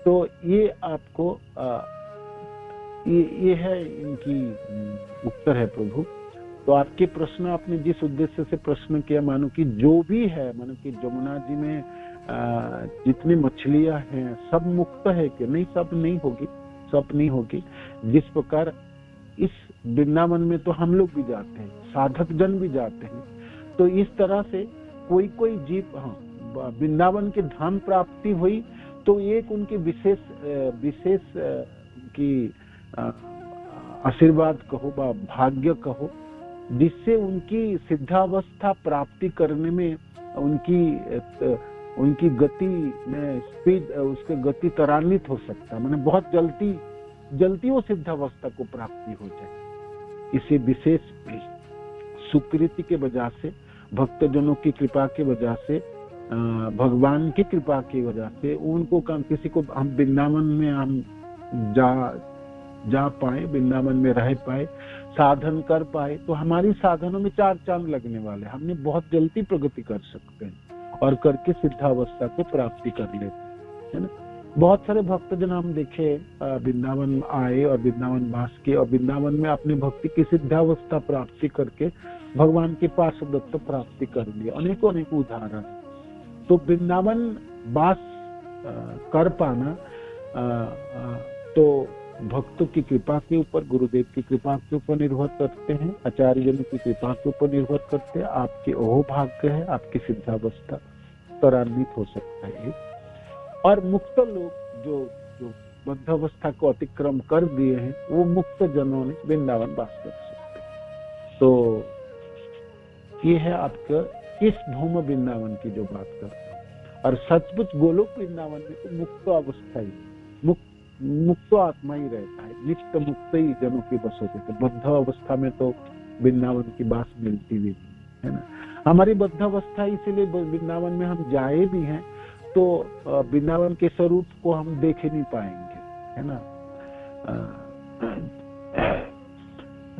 तो ये आपको ये है इनकी उत्तर है प्रभु। तो आपके प्रश्न, आपने जिस उद्देश्य से प्रश्न किया, मानो कि जो भी है, मानो कि जमुना जी में जितनी मछलियां हैं सब मुक्त है कि नहीं, सब नहीं होगी, सब नहीं होगी। जिस प्रकार इस वृंदावन में तो हम लोग भी जाते हैं, साधक जन भी जाते हैं, तो इस तरह से कोई कोई जीव, हाँ, वृंदावन के धाम प्राप्ति हुई तो एक उनकी विशेष की आशीर्वाद कहो, भाग्य कहो, जिससे उनकी सिद्धावस्था प्राप्ति करने में उनकी गति में स्पीड, उसके गति त्वरान्वित हो सकता है, माने बहुत जल्दी वो सिद्धावस्था को प्राप्ति हो जाए। इसे विशेष सुकृति के वजह से, भक्तजनों की कृपा के वजह से, भगवान की कृपा की वजह से उनको किसी को हम वृंदावन में हम जा पाए, वृंदावन में रह पाए, साधन कर पाए, तो हमारी साधनों में 4 चांद लगने वाले, हमने बहुत जल्दी प्रगति कर सकते हैं और करके सिद्धावस्था को प्राप्ति कर लेते हैं, ना। बहुत सारे भक्तजन हम देखे वृंदावन आए और वृंदावन वास किए, और वृंदावन में अपने भक्ति की सिद्धावस्था प्राप्ति करके भगवान के पार्षदत्व प्राप्ति कर लिया, अनेकों उदाहरण। तो वृंदावन वास कर पाना तो भक्तों की कृपा के ऊपर, गुरुदेव की कृपा के ऊपर निर्भर करते हैं, आचार्यजनों की कृपा के ऊपर निर्भर करते हैं। आपके ओह भाग्य है, आपकी सिद्धावस्था त्वरान्वित हो सकता है। और मुक्त लोग जो बद्धावस्था को अतिक्रम कर दिए हैं, वो मुक्त जनों ने वृंदावन वास कर सकते हैं। तो ये है आपका इस भूम वृंदावन की जो बात करते हैं। और सचमुच गोलोक वृंदावन में तो मुक्त अवस्था ही, मुक्त आत्मा ही रहता है, नित्य मुक्त ही जनों की बस होती है। बद्ध अवस्था में तो वृंदावन की बात मिलती भी नहीं, है ना। हमारी बद्ध अवस्था, इसीलिए वृंदावन में हम जाए भी हैं तो वृंदावन के स्वरूप को हम देख ही नहीं पाएंगे, है ना।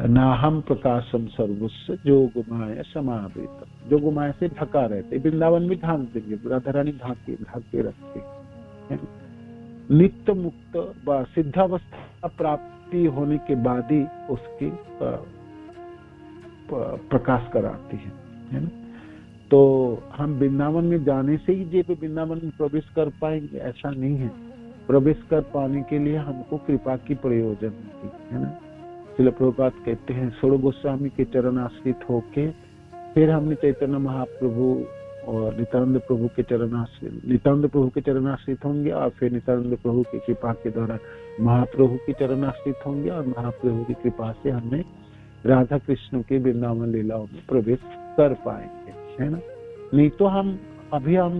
ना हम प्रकाशम सर्वस्व जोगमाया समावृत, जोगमाया से ढका रहते, वृंदावन में ढांक देंगे, राधा रानी ढाके रखते हैं। नित्य मुक्त व सिद्धावस्था प्राप्ति होने के बाद ही उसकी प्रकाश कराती है ना। तो हम वृंदावन में जाने से ही जे वृंदावन में प्रवेश कर पाएंगे, ऐसा नहीं है। प्रवेश कर पाने के लिए हमको कृपा की प्रयोजन होती है ना। श्रील प्रभुपाद कहते हैं, सोड़ गोस्वामी के चरण आश्रित होके फिर हमने चैतन्य महाप्रभु और नित्यानंद प्रभु के चरणाश्रित होंगे, और फिर नित्यानंद प्रभु की कृपा के द्वारा महाप्रभु की चरणाश्रित होंगे, और महाप्रभु की कृपा से हमने राधा कृष्ण के वृंदावन लीलाओं में प्रवेश कर पाएंगे, है ना। नहीं तो हम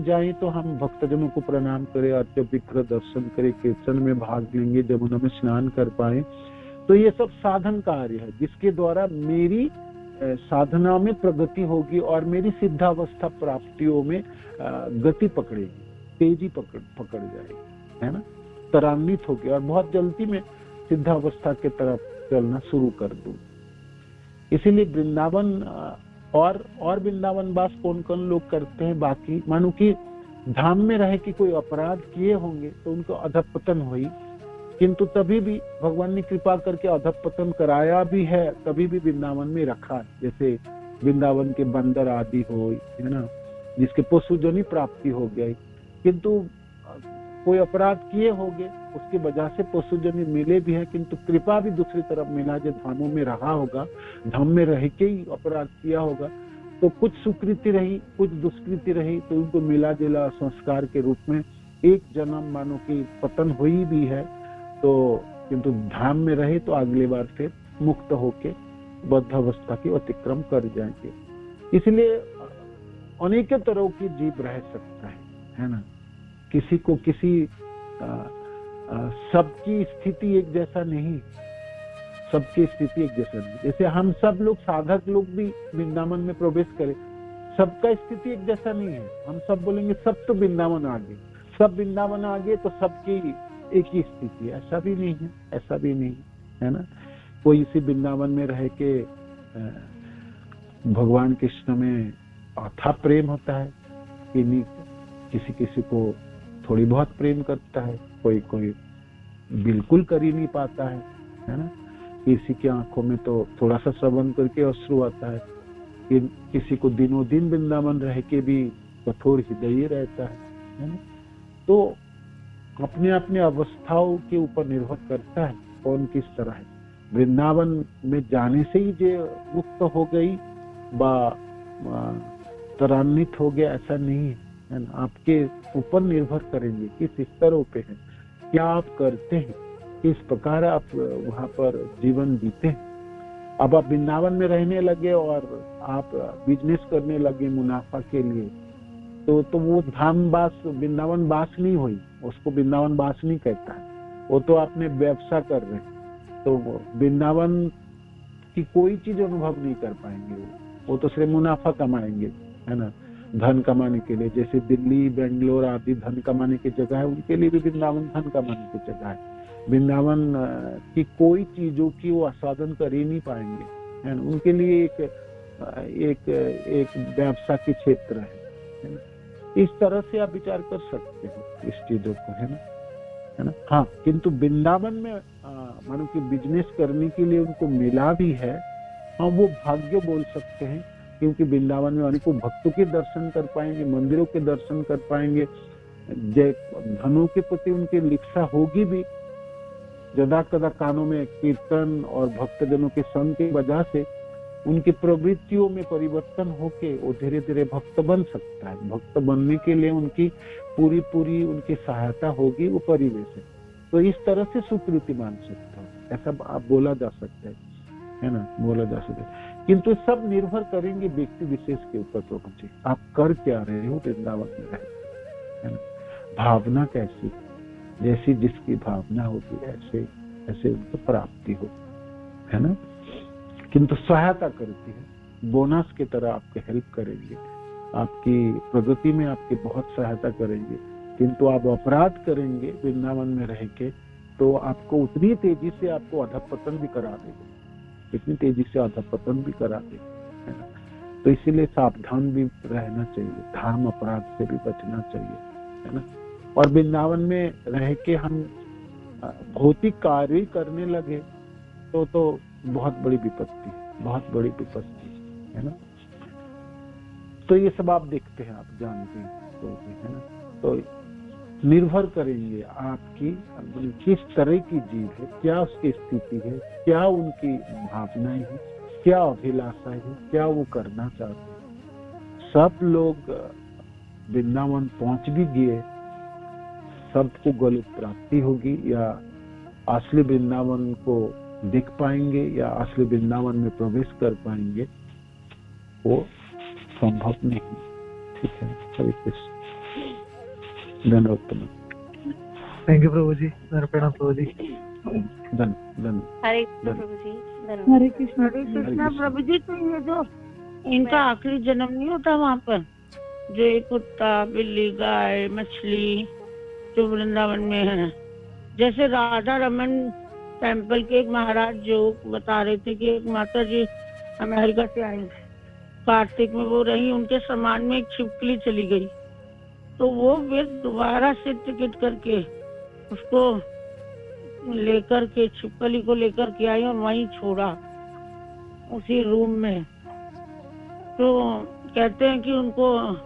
जाएं तो हम भक्तजनों को प्रणाम करें, अर्च विग्रह दर्शन करें, कीर्तन में भाग लेंगे, जमुना में स्नान कर पाए, तो ये सब साधन कार्य है जिसके द्वारा मेरी साधना में प्रगति होगी और मेरी सिद्धावस्था प्राप्तियों में गति पकड़ेगी, तेजी पकड़ जाएगी, है ना, त्वरान्वित होगी और बहुत जल्दी में सिद्धावस्था के तरफ चलना शुरू कर दूं। इसीलिए वृंदावन और वृंदावन वास कौन कौन लोग करते हैं, बाकी मानो कि धाम में रहे कि कोई अपराध किए होंगे तो उनको अधपतन हुई, किंतु तभी भी भगवान ने कृपा करके अधपतन कराया भी है, तभी भी वृंदावन में रखा है। जैसे वृंदावन के बंदर आदि हो, है ना, जिसके पशुजनी प्राप्ति हो गई, किंतु कोई अपराध किए होंगे उसकी वजह से पशुजनी मिले भी है, किंतु कृपा भी दूसरी तरफ मिला, जो धामों में रहा होगा, धाम में रह के ही अपराध किया होगा, तो कुछ सुकृति रही, कुछ दुष्कृति रही, तो उनको मिला जुला संस्कार के रूप में एक जन्म मानो कि पतन हुई भी है, तो किंतु धाम में रहे तो अगली बार फिर मुक्त होके बद्ध अवस्था की अतिक्रम कर जाएंगे। इसलिए अनेक तरह की जीव रह सकता है ना, किसी को किसी सबकी स्थिति एक जैसा नहीं, सबकी स्थिति एक जैसा नहीं। जैसे हम सब लोग साधक लोग भी वृंदावन में प्रवेश करें, सबका स्थिति एक जैसा नहीं है। हम सब बोलेंगे सब तो वृंदावन आ गए, सब वृंदावन आ गए तो सबकी एक ही स्थिति है, ऐसा भी नहीं है, ऐसा भी नहीं है ना। कोई इसी वृंदावन में रह के भगवान कृष्ण में अथाह प्रेम होता है, किसी किसी को थोड़ी बहुत प्रेम करता है, कोई कोई बिल्कुल कर ही नहीं पाता है ना। किसी की आंखों में तो थोड़ा सा श्रवण करके अश्रु आता है, किसी को दिनों दिन वृंदावन रह के भी कठोर हृदय रहता है ना। तो अपने अपने अवस्थाओं के ऊपर निर्भर करता है कौन किस तरह है। वृंदावन में जाने से ही जो मुक्त हो गई बा त्वरान्वित हो गया, ऐसा नहीं है ना। आपके ऊपर निर्भर करेंगे किस स्तरों पे है, क्या आप करते हैं, किस प्रकार आप वहां पर जीवन जीते हैं। अब आप वृंदावन में रहने लगे और आप बिजनेस करने लगे मुनाफा के लिए, तो वो धाम वास वृंदावन वास नहीं हुई, उसको वृंदावन वास नहीं कहता है, वो तो आपने व्यवसाय कर रहे हैं, तो वृंदावन की कोई चीज अनुभव नहीं कर पाएंगे, वो तो सिर्फ मुनाफा कमाएंगे, है ना, धन कमाने के लिए। जैसे दिल्ली बेंगलोर आदि धन कमाने की जगह है, उनके लिए भी वृंदावन धन कमाने की जगह है। वृंदावन की कोई चीजों की वो आस्वादन कर ही नहीं पाएंगे, है ना, उनके लिए एक व्यवसाय की क्षेत्र है ना। इस तरह से आप विचार कर सकते हो इस चीजों को, है ना। हाँ, किंतु वृंदावन में मानो कि बिजनेस करने के लिए उनको मिला भी है, हाँ, वो भाग्य बोल सकते हैं, क्योंकि वृंदावन में अनेकों भक्तों के दर्शन कर पाएंगे, मंदिरों के दर्शन कर पाएंगे, धनों के प्रति उनकी लिप्सा होगी भी। जदा कदा कानों में कीर्तन और भक्तजनों के संग की वजह से उनकी प्रवृत्तियों में परिवर्तन होके वो धीरे धीरे भक्त बन सकता है। भक्त बनने के लिए उनकी पूरी उनकी सहायता होगी वो परिवेश है। तो इस तरह से सुकृति मान सकता है, ऐसा आप बोला जा सकता है ना, बोला जा सकता है। किंतु सब निर्भर करेंगे व्यक्ति विशेष के ऊपर। प्रभु जी, आप कर क्या रहे हो वृंदावन में रहे, है ना, भावना कैसी, जैसी जिसकी भावना होगी ऐसे उनको प्राप्ति हो, है ना। किंतु सहायता करती है, बोनस की तरह आपके हेल्प करेंगे, आपकी प्रगति में आपकी बहुत सहायता करेंगे। किंतु आप अपराध करेंगे वृंदावन में रह के, तो आपको उतनी तेजी से आपको अधपतन भी करा देंगे, इतनी तेजी से अधपतन भी करा देंगे, है ना। तो इसीलिए सावधान भी रहना चाहिए, धाम अपराध से भी बचना चाहिए, है ना। और वृंदावन में रह के हम भौतिक कार्य करने लगे तो बहुत बड़ी विपत्ति, बहुत बड़ी विपत्ति, है ना। तो ये सब आप देखते हैं, आप जानते हैं, तो है ना। तो निर्भर करेंगे आपकी किस तरह की जीव है, क्या उसकी स्थिति है, क्या उनकी भावनाएं है, क्या अभिलाषा है, क्या वो करना चाहते हैं। सब लोग वृंदावन पहुंच भी गए, सबको गोलोक प्राप्ति होगी, या असली वृंदावन को देख पाएंगे, या असली वृंदावन में प्रवेश कर पाएंगे, वो संभव नहीं। ठीक है, हरे कृष्ण, धन्यवाद। थैंक यू प्रभु जी, प्रणाम प्रभु जी। धन धन हरे कृष्ण प्रभु जी, धन्यवाद। हरे कृष्ण हरे कृष्णा प्रभु जी। तो ये जो इनका आखिरी जन्म नहीं होता वहाँ पर, जो ये कुत्ता, बिल्ली, गाय, मछली जो वृंदावन में है, जैसे राधा रमन टेम्पल के एक महाराज जो बता रहे थे कि एक माता जी अमेरिका से आई, कार्तिक में वो रही, उनके सामान में एक छिपकली चली गई, तो वो फिर दोबारा से टिकट करके उसको लेकर के, छिपकली को लेकर के आई और वहीं छोड़ा उसी रूम में। तो कहते हैं कि उनको,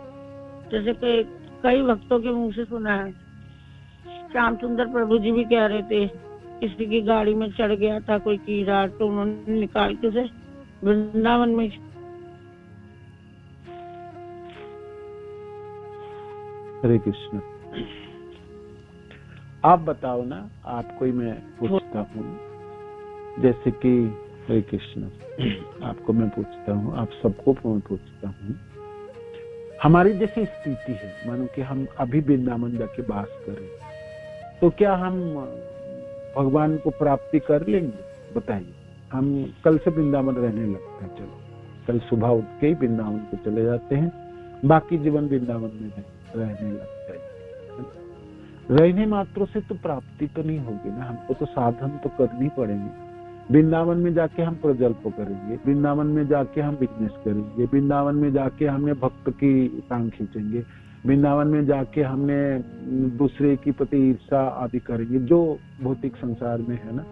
जैसे कि कई भक्तों के मुंह से सुना है, श्याम सुंदर प्रभु जी भी कह रहे थे किसी की गाड़ी में चढ़ गया था कोई कीड़ा, तो उन्होंने निकाल के उसे वृंदावन में। हरे कृष्ण। आप बताओ ना, आपको ही मैं पूछता हूँ, जैसे कि हरे कृष्ण, आपको मैं पूछता हूँ, आप सबको मैं पूछता हूँ, हमारी जैसी स्थिति है, मानो कि हम अभी वृंदावन जाके वास करें, तो क्या हम भगवान को प्राप्ति कर लेंगे? बताइए। हम कल से वृंदावन रहने लगते हैं, चलो कल सुबह उठ के ही वृंदावन को चले जाते हैं, बाकी जीवन वृंदावन में रहने लगते हैं। रहने मात्र से तो प्राप्ति तो नहीं होगी ना, हमको तो साधन तो करनी पड़ेंगे। वृंदावन में जाके हम प्रजल्प करेंगे, वृंदावन में जाके हम बिजनेस करेंगे, वृंदावन में जाके हमने भक्त की टांग खींचेंगे, वृंदावन में जाके हमने दूसरे की प्रति ईर्षा आदि करेंगे, जो भौतिक संसार में है ना,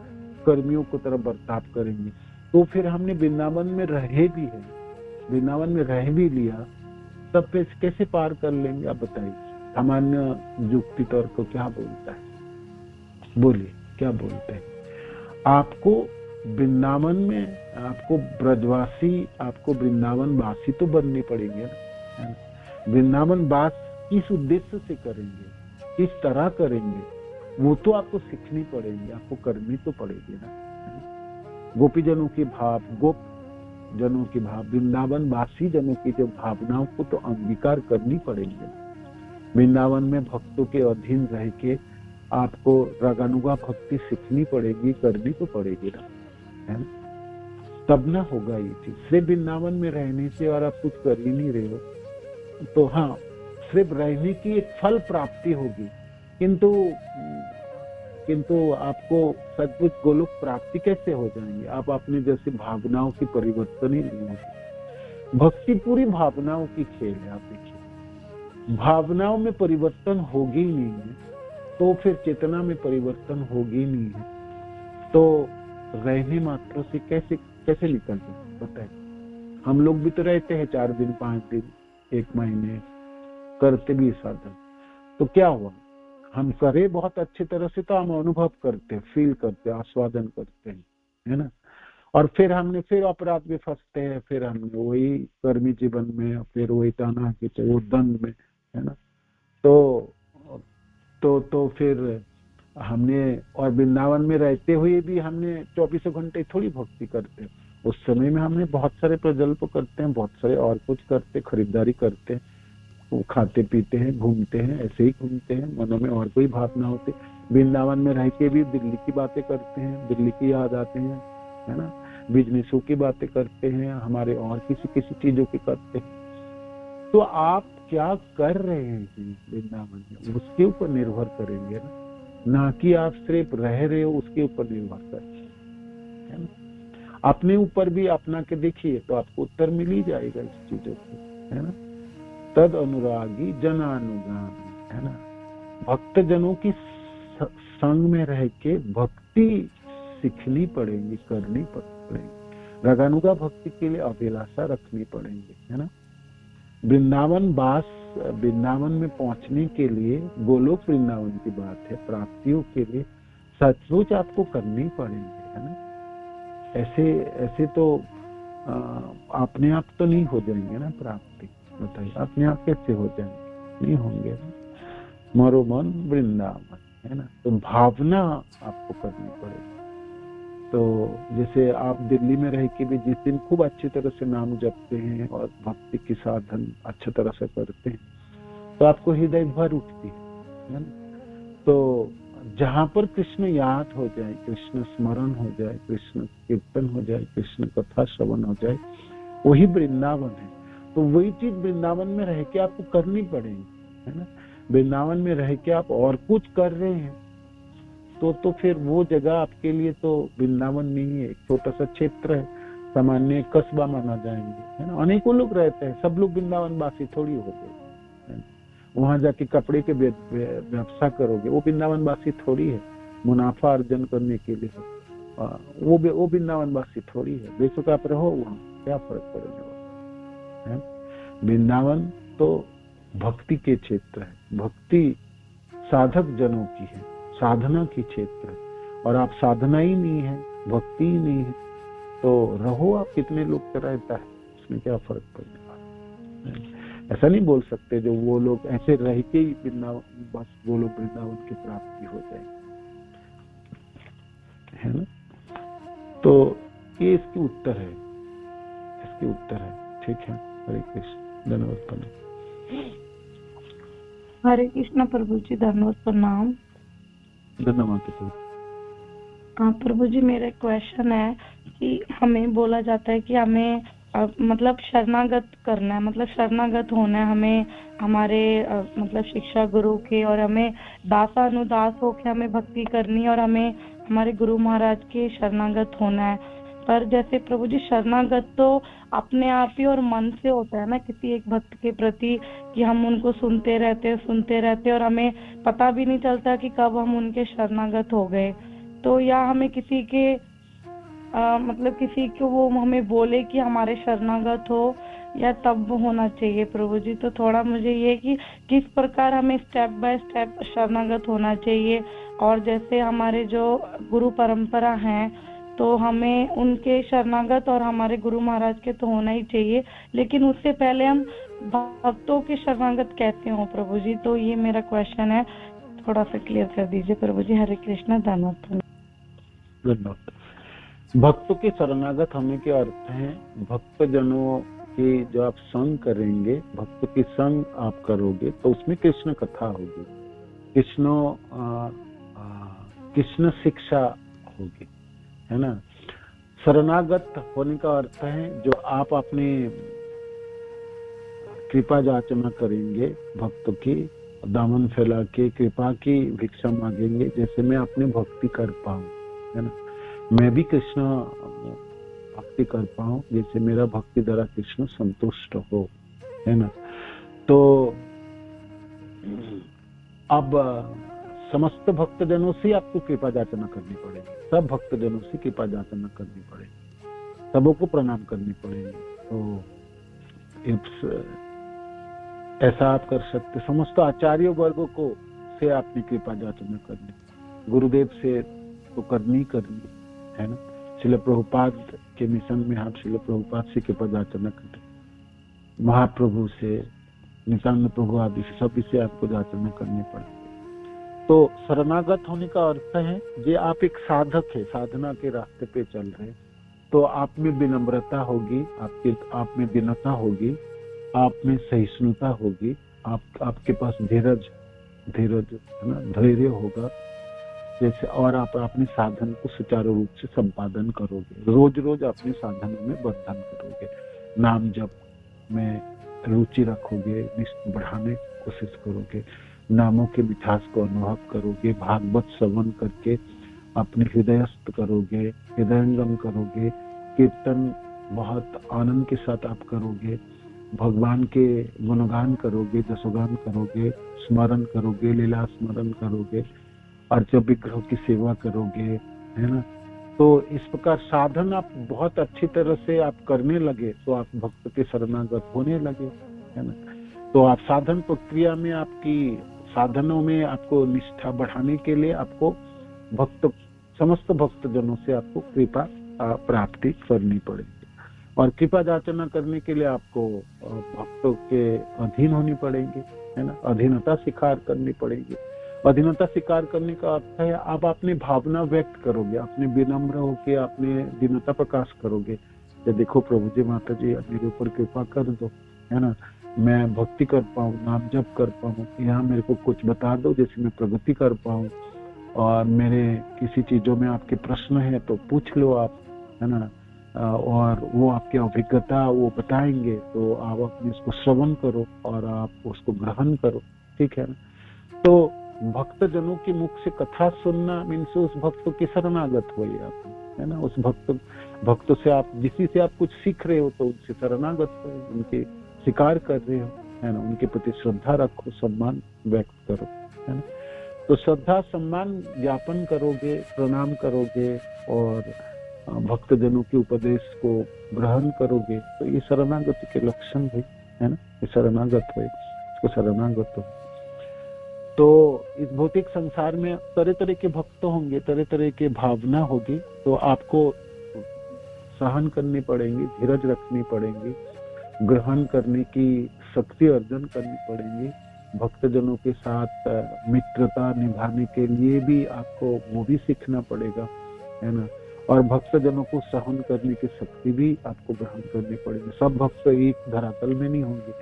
कर्मियों को तरफ बर्ताव करेंगे। तो फिर हमने वृंदावन में रहे भी है, वृंदावन में रह भी लिया, तब कैसे पार कर लेंगे? आप बताइए। सामान्य युक्ति तौर को क्या बोलता है? बोलिए, क्या बोलते हैं? आपको वृंदावन में, आपको ब्रजवासी, आपको वृंदावन वासी तो बननी पड़ेंगे ना। वृंदावन वास किस उद्देश्य से करेंगे, किस तरह करेंगे, वो तो आपको सीखनी पड़ेगी, आपको करनी तो पड़ेगी ना। गोपी जनों की भाव, गोप जनों की भाव, वृंदावन वासी जनों की जो भावनाओं को तो अंगीकार करनी पड़ेगी। वृंदावन में भक्तों के अधीन रह के आपको रागानुगा भक्ति सीखनी पड़ेगी, करनी तो पड़ेगी ना, है ना? तब ना होगा ये चीज। सिर्फ वृंदावन में रहने से और आप कुछ कर ही नहीं रहे हो, तो हाँ, सिर्फ रहने की एक फल प्राप्ति होगी, किंतु आपको सचमुच गोलोक प्राप्ति कैसे हो जाएंगे? आप अपने जैसे भावनाओं की परिवर्तन ही नहीं होगी। भक्ति पूरी भावनाओं की खेल है। आप देखिए, भावनाओं में परिवर्तन होगी ही नहीं है, तो फिर चेतना में परिवर्तन होगी नहीं है, तो रहने मात्र से कैसे निकल सकते? पता है, हम लोग भी तो रहते हैं 4 दिन 5 दिन 1 महीने, करते भी साधन, तो क्या हुआ? हम करे बहुत अच्छी तरह से तो हम अनुभव करते, फील करते, आस्वादन करते हैं, है ना? और फिर हमने फिर अपराध में फंसते हैं, फिर हमने वही कर्मी जीवन में, फिर वही ताना खींचे, वो दंड में, है ना? तो फिर हमने, और वृंदावन में रहते हुए भी हमने 24 घंटे थोड़ी भक्ति करते हैं। उस समय में हमने बहुत सारे प्रजल्प करते हैं, बहुत सारे और कुछ करते, खरीदारी करते हैं, वो खाते पीते हैं, घूमते हैं, ऐसे ही घूमते हैं, मनों में और कोई भावना होती। वृंदावन में रह के भी दिल्ली की बातें करते हैं, दिल्ली की याद आते हैं, है ना? बिजनेसों की बातें करते हैं, हमारे और किसी चीजों की करते हैं। तो आप क्या कर रहे हैं वृंदावन में, उसके ऊपर निर्भर करेंगे ना कि आप सिर्फ रह रहे हो उसके ऊपर निर्भर करेंगे, है ना? अपने ऊपर भी अपना के देखिए तो आपको उत्तर मिल ही जाएगा इस चीजों को, है ना? तद अनुरागी जनानुगामी, है ना? भक्त जनों की संग में रह के भक्ति सीखनी पड़ेगी, करनी पड़ेगी। रागानुगा भक्ति के लिए अभिलाषा रखनी पड़ेगी, है ना? वृंदावन में पहुंचने के लिए, गोलोक वृंदावन की बात है, प्राप्तियों के लिए सचमुच आपको करनी पड़ेगी, है ना? ऐसे तो अपने आप तो नहीं हो जाएंगे ना प्राप्ति। बताइए, अपने आप कैसे हो जाएंगे? नहीं होंगे ना। मरो मन वृंदावन, है ना? तो भावना आपको करनी पड़ेगी। तो जैसे आप दिल्ली में रह के भी जिस दिन खूब अच्छी तरह से नाम जपते हैं और भक्ति की साधन अच्छी तरह से करते हैं, तो आपको हृदय भर उठती है ना? तो जहां पर कृष्ण याद हो जाए, कृष्ण स्मरण हो जाए, कृष्ण कीर्तन हो जाए, कृष्ण कथा श्रवण हो जाए, वही वृंदावन है। तो वही चीज वृंदावन में रह के आपको करनी पड़ेगी, है ना। वृंदावन में रह के आप और कुछ कर रहे हैं तो फिर वो जगह आपके लिए तो वृंदावन नहीं है, एक छोटा सा क्षेत्र है, सामान्य कस्बा माना जाएंगे, है ना। अनेकों लोग रहते हैं, सब लोग वृंदावन वासी थोड़ी हो गए। वहां जाके कपड़े के व्यवसाय करोगे, वो वृंदावन वासी थोड़ी है, मुनाफा अर्जन करने के लिए वो वृंदावन वासी थोड़ी है। बेशक आप रहो वहां, क्या फर्क पड़ेगा। वृंदावन तो भक्ति के क्षेत्र है, भक्ति साधक जनों की है, साधना की क्षेत्र है। और आप साधना ही नहीं है, भक्ति ही नहीं है, तो रहो आप कितने लोग का रहता है, उसमें क्या फर्क पड़ेगा। ऐसा नहीं बोल सकते जो वो लोग ऐसे रह के ही वृंदावन, बस वो लोग वृंदावन की प्राप्ति हो जाएगी, है ना। तो ये इसके उत्तर है, इसके उत्तर है। ठीक है, हरे कृष्ण, धन्यवाद। हरे कृष्ण प्रभु जी, धन्यवाद, प्रणाम। धन्यवाद। प्रभु जी, मेरा क्वेश्चन है कि हमें बोला जाता है कि हमें मतलब शरणागत करना है, मतलब शरणागत होना है हमें हमारे मतलब शिक्षा गुरु के, और हमें दासानुदास होकर हमें भक्ति करनी है, और हमें हमारे गुरु महाराज के शरणागत होना है। पर जैसे प्रभु जी, शरणागत तो अपने आप ही और मन से होता है ना, किसी एक भक्त के प्रति, कि हम उनको सुनते रहते और हमें पता भी नहीं चलता कि कब हम उनके शरणागत हो गए। तो या हमें किसी के मतलब किसी को वो हमें बोले कि हमारे शरणागत हो, या तब होना चाहिए प्रभु जी। तो थोड़ा मुझे ये कि किस प्रकार हमें स्टेप बाय स्टेप शरणागत होना चाहिए, और जैसे हमारे जो गुरु परंपरा हैं तो हमें उनके शरणागत और हमारे गुरु महाराज के तो होना ही चाहिए, लेकिन उससे पहले हम भक्तों के शरणागत कैसे हो प्रभु जी। तो ये मेरा क्वेश्चन है, थोड़ा सा क्लियर कर दीजिए प्रभु जी। हरे कृष्ण, धन्यवाद। भक्तों के शरणागत होने के अर्थ है भक्त जनों की जो आप संग करेंगे, भक्त की संग आप करोगे तो उसमें कृष्ण कथा होगी, कृष्ण शिक्षा होगी, है ना। शरणागत होने का अर्थ है जो आप अपने कृपा याचना करेंगे, भक्तों की दामन फैला के कृपा की भिक्षा मांगेंगे, जैसे मैं अपने भक्ति कर पाऊं, है ना। मैं भी कृष्ण भक्ति कर पाऊं जैसे मेरा भक्ति द्वारा कृष्ण संतुष्ट हो, है ना। तो अब समस्त भक्तजनों से आपको कृपा याचना करनी पड़ेगी, सब भक्तजनों से कृपा याचना करनी पड़ेगी, सबों को प्रणाम करनी पड़ेगी। तो ऐसा आप कर सकते, समस्त आचार्य वर्गों को से आपने कृपा याचना करनी, गुरुदेव से तो करनी है ना। श्रील प्रभुपाद के मिशन में आप श्रील प्रभुपाद से कृपा याचना करें, महाप्रभु से, नित्यानंद प्रभु आदि से, सभी से आपको याचना करनी पड़ेगी। तो शरणागत होने का अर्थ है जे आप एक साधक है, साधना के रास्ते पे चल रहे, तो आप में विनम्रता होगी, आप में विनता होगी, आप में सहिष्णुता होगी, आपके पास धीरज है ना, धैर्य होगा जैसे, और आप अपने साधन को सुचारू रूप से संपादन करोगे, रोज रोज अपने साधनों में वर्धन करोगे, नाम जप में रुचि रखोगे, बढ़ाने की कोशिश करोगे, नामों के मिठास को अनुभव करोगे, भागवत श्रवण करके अपने हृदयस्थ करोगे, हृदयंगम करोगे, कीर्तन बहुत आनंद के साथ आप करोगे, भगवान के गुणगान करोगे, जसोगान करोगे, स्मरण करोगे, लीला स्मरण करोगे, अर्च विग्रह की सेवा करोगे, है ना। तो इस प्रकार साधन आप बहुत अच्छी तरह से आप करने लगे तो आप भक्त के शरणागत होने लगे, है ना। तो आप साधन प्रक्रिया में आपकी साधनों में आपको निष्ठा बढ़ाने के लिए आपको समस्त भक्तजनों से आपको कृपा प्राप्ति करनी पड़ेगी, और कृपा याचना करने के लिए आपको भक्तों के अधीन होनी पड़ेगी, है ना। अधीनता स्वीकार करनी पड़ेगी। अधीनता स्वीकार करने का अर्थ है आप अपनी भावना व्यक्त करोगे, अपने विनम्र होके अपने दीनता प्रकाश करोगे, ये देखो प्रभु जी, माता जी मेरे ऊपर कृपा कर दो, है ना, मैं भक्ति कर पाऊँ, नाम जप कर पाऊँ, यहाँ मेरे को कुछ बता दो जैसे मैं प्रगति कर पाऊँ, और मेरे किसी चीजों में आपके प्रश्न है तो पूछ लो आप, है ना। और वो आपकी अभिज्ञता वो बताएंगे, तो आप अपने उसको श्रवण करो और आप उसको ग्रहण करो, ठीक है ना। तो भक्त जनों के मुख से कथा सुनना मीन्स उस भक्त की शरणागत हो आप, है ना। उस भक्त से आप जिसी से आप कुछ सीख रहे हो तो उनसे शरणागत हो, उनके स्वीकार कर रहे हो, है ना। उनके प्रति श्रद्धा रखो, सम्मान व्यक्त करो, है ना। तो श्रद्धा सम्मान ज्ञापन करोगे, प्रणाम करोगे और भक्त जनों के उपदेश को ग्रहण करोगे, तो ये शरणागति के लक्षण है ना। ये शरणागत है, इसको शरणागत हो। तो इस भौतिक संसार में तरह तरह के भक्त होंगे, तरह तरह के भावना होगी, तो आपको सहन करनी पड़ेंगी, धीरज रखनी पड़ेंगी, ग्रहण करने की शक्ति अर्जन करनी पड़ेगी। भक्तजनों के साथ मित्रता निभाने के लिए भी आपको वो भी सीखना पड़ेगा, है ना। और भक्तजनों को सहन करने की शक्ति भी आपको ग्रहण करनी पड़ेगी। सब भक्त एक धरातल में नहीं होंगे,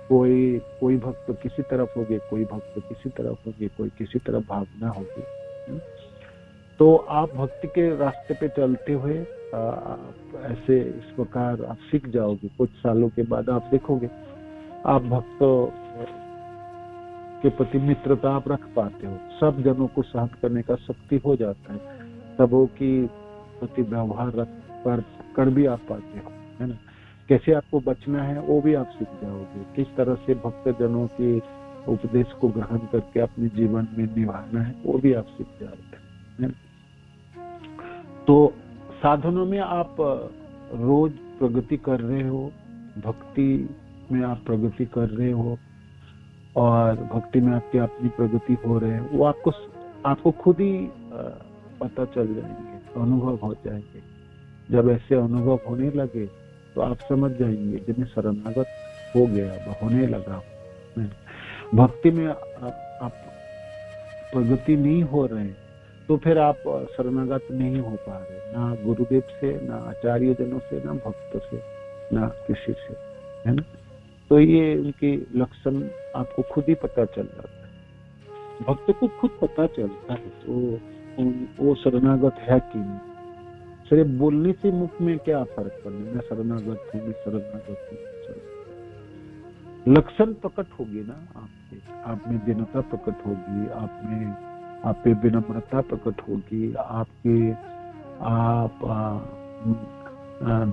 कोई भक्त किसी तरफ होंगे, कोई भक्त किसी तरफ होंगे, कोई किसी तरफ भावना होगी। तो आप भक्ति के रास्ते पे चलते हुए ऐसे इस प्रकार आप सीख जाओगे। कुछ सालों के बाद आप देखोगे आप भक्तों के प्रति मित्रता आप रख पाते हो, सब जनों को सहन करने का शक्ति हो जाता है, सबों की प्रति व्यवहार रख कर भी आप पाते हो, है ना। कैसे आपको बचना है वो भी आप सीख जाओगे, किस तरह से भक्त जनों के उपदेश को ग्रहण करके अपने जीवन में निभाना है वो भी आप सीख जाओगे, है। तो साधनों में आप रोज प्रगति कर रहे हो, भक्ति में आप प्रगति कर रहे हो और भक्ति में आपकी अपनी प्रगति हो रहे हैं, वो आपको खुद ही पता चल जाएंगे, अनुभव हो जाएंगे। जब ऐसे अनुभव होने लगे तो आप समझ जाएंगे जिन्हें शरणागत हो गया, होने लगा। भक्ति में आप प्रगति नहीं हो रहे तो फिर आप शरणागत नहीं हो पा रहे, ना गुरुदेव से, ना आचार्य जनों से, ना भक्त से, ना किसी से, है ना। तो ये उनके लक्षण आपको खुद ही पता चल जाता है, भक्त को खुद पता चलता है तो वो शरणागत है कि नहीं। सिर्फ बोलने से मुख में क्या फर्क पड़ना, मैं शरणागत हूँ, मैं शरणागत हूँ। लक्षण प्रकट होगी ना आपके, आप में दीनता प्रकट होगी, आप पे विनम्रता प्रकट होगी, आप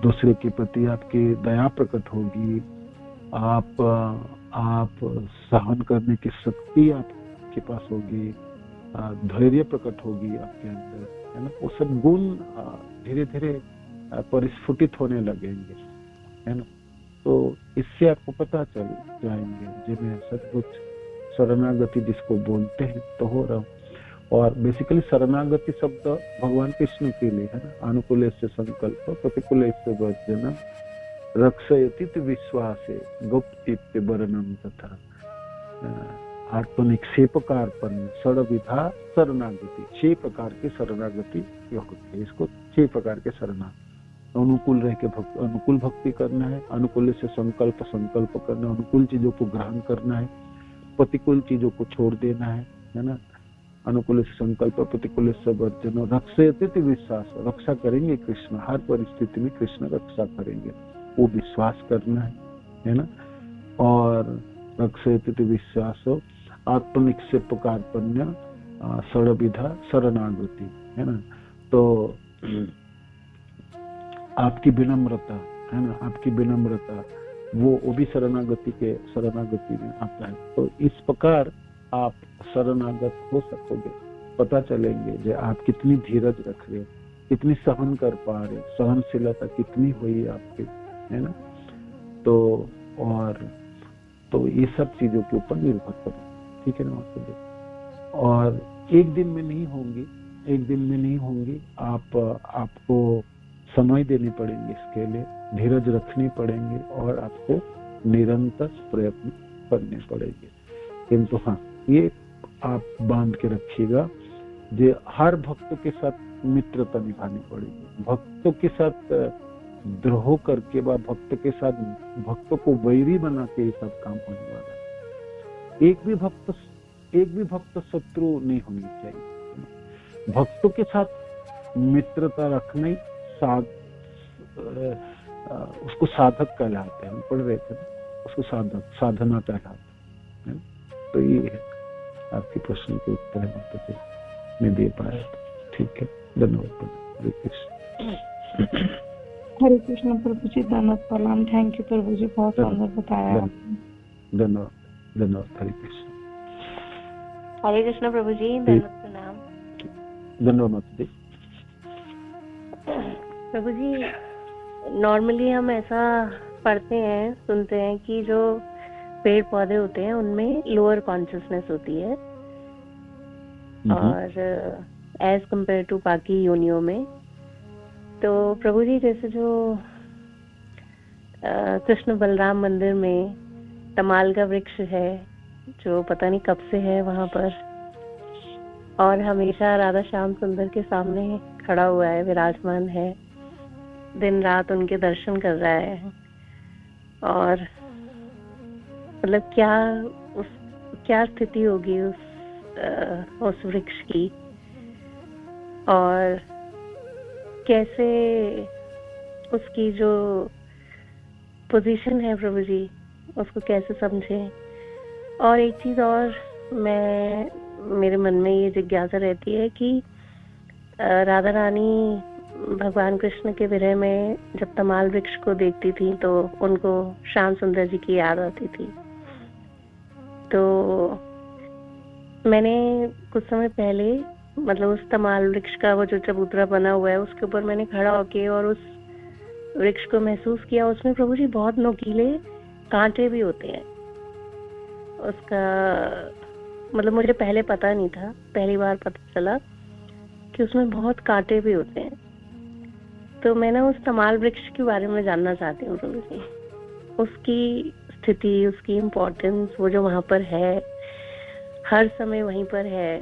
दूसरे के प्रति आपकी दया प्रकट होगी, आप सहन करने की शक्ति आपके पास होगी, धैर्य प्रकट होगी आपके अंदर, है ना। वो सब गुण धीरे धीरे परिस्फुटित होने लगेंगे, है ना। तो इससे आपको पता चल जाएंगे जिन्हें सचमुच शरणागति जिसको बोलते हैं तो हो रहा हूँ। और बेसिकली शरणागति शब्द भगवान कृष्ण के लिए है ना। अनुकूल से संकल्प, प्रतिकूल से वर्जन, रक्षयति विश्वासे गुप्त वर्णन तथा आत्मनिक्षेपकारपन षड्विधा शरणागति। 6 प्रकार की शरणागति होती है। इसको 6 प्रकार के शरणागति। अनुकूल रह के अनुकूल भक्ति करना है, अनुकूल से संकल्प करना, अनुकूल चीजों को ग्रहण करना है, प्रतिकूल चीजों को छोड़ देना है ना। अनुकूल से संकल्प, प्रतिकूल से वर्जन, रक्षयति विश्वास, रक्षा करेंगे कृष्ण, हर परिस्थिति में कृष्ण रक्षा करेंगे, वो विश्वास करना है ना। और रक्षयति विश्वास, आत्मनिक्षेपकारपण्य, षड्विधा शरणागति, है ना। तो आपकी विनम्रता, है ना, आपकी विनम्रता वो भी शरणागति में आता है। तो इस प्रकार आप शरणागत हो सकोगे, पता चलेंगे जो आप कितनी धीरज रख रहे हो, कितनी सहन कर पा रहे, सहनशीलता कितनी हुई आपकी, है ना। तो ये सब चीजों के ऊपर निर्भर करें, ठीक है ना। और एक दिन में नहीं होंगी, आपको समय देने पड़ेंगे, इसके लिए धीरज रखनी पड़ेंगे और आपको निरंतर प्रयत्न करने पड़ेंगे। किंतु हाँ, ये आप बांध के रखिएगा, जो हर भक्त के साथ मित्रता निभानी पड़ेगी। भक्तों के साथ द्रोह करके व भक्त को वैरी बना के ये सब काम होने वाला है। एक भी भक्त शत्रु नहीं होनी चाहिए। भक्तों के साथ मित्रता रखना ही उसको साधक कहलाते हैं। हम पढ़ रहे थे ना, उसको साधना कहलाते हैं। तो ये है आपके प्रश्न के उत्तर है माता जी, मैं दे पाया। ठीक है, धन्यवाद। हरे कृष्ण। हरे कृष्ण प्रभु जी, धन्यवाद, प्रणाम। थैंक यू प्रभु जी, बहुत सुंदर बताया। धन्यवाद, धन्यवाद। हरे कृष्ण। हरे कृष्ण प्रभु जी, धन्यवाद, प्रणाम। धन्यवाद माता जी। प्रभु जी, नॉर्मली हम ऐसा पढ़ते हैं, सुनते हैं कि जो पेड़ पौधे होते हैं उनमें लोअर कॉन्शियसनेस होती है और एज कंपेयर टू बाकी योनियों में। तो प्रभु जी, जैसे जो कृष्ण बलराम मंदिर में तमाल का वृक्ष है जो पता नहीं कब से है वहां पर, और हमेशा राधा श्याम सुंदर के सामने खड़ा हुआ है, विराजमान है, दिन रात उनके दर्शन कर रहा है, और मतलब क्या स्थिति होगी उस वृक्ष की, और कैसे उसकी जो पोजीशन है प्रभु जी उसको कैसे समझें। और एक चीज और मेरे मन में ये जिज्ञासा रहती है कि राधा रानी भगवान कृष्ण के विरह में जब तमाल वृक्ष को देखती थी तो उनको श्याम सुंदर जी की याद आती थी। तो मैंने कुछ समय पहले मतलब उस तमाल वृक्ष का वो जो चबूतरा बना हुआ है उसके ऊपर मैंने खड़ा होके और उस वृक्ष को महसूस किया। उसमें प्रभु जी बहुत नुकीले कांटे भी होते हैं। उसका मतलब मुझे पहले पता नहीं था, पहली बार पता चला कि उसमें बहुत कांटे भी होते हैं। तो मैं ना उस तमाल वृक्ष के बारे में जानना चाहती हूँ प्रभु जी, उसकी स्थिति, उसकी इम्पोर्टेंस, वो जो वहां पर है, हर समय वहीं पर है,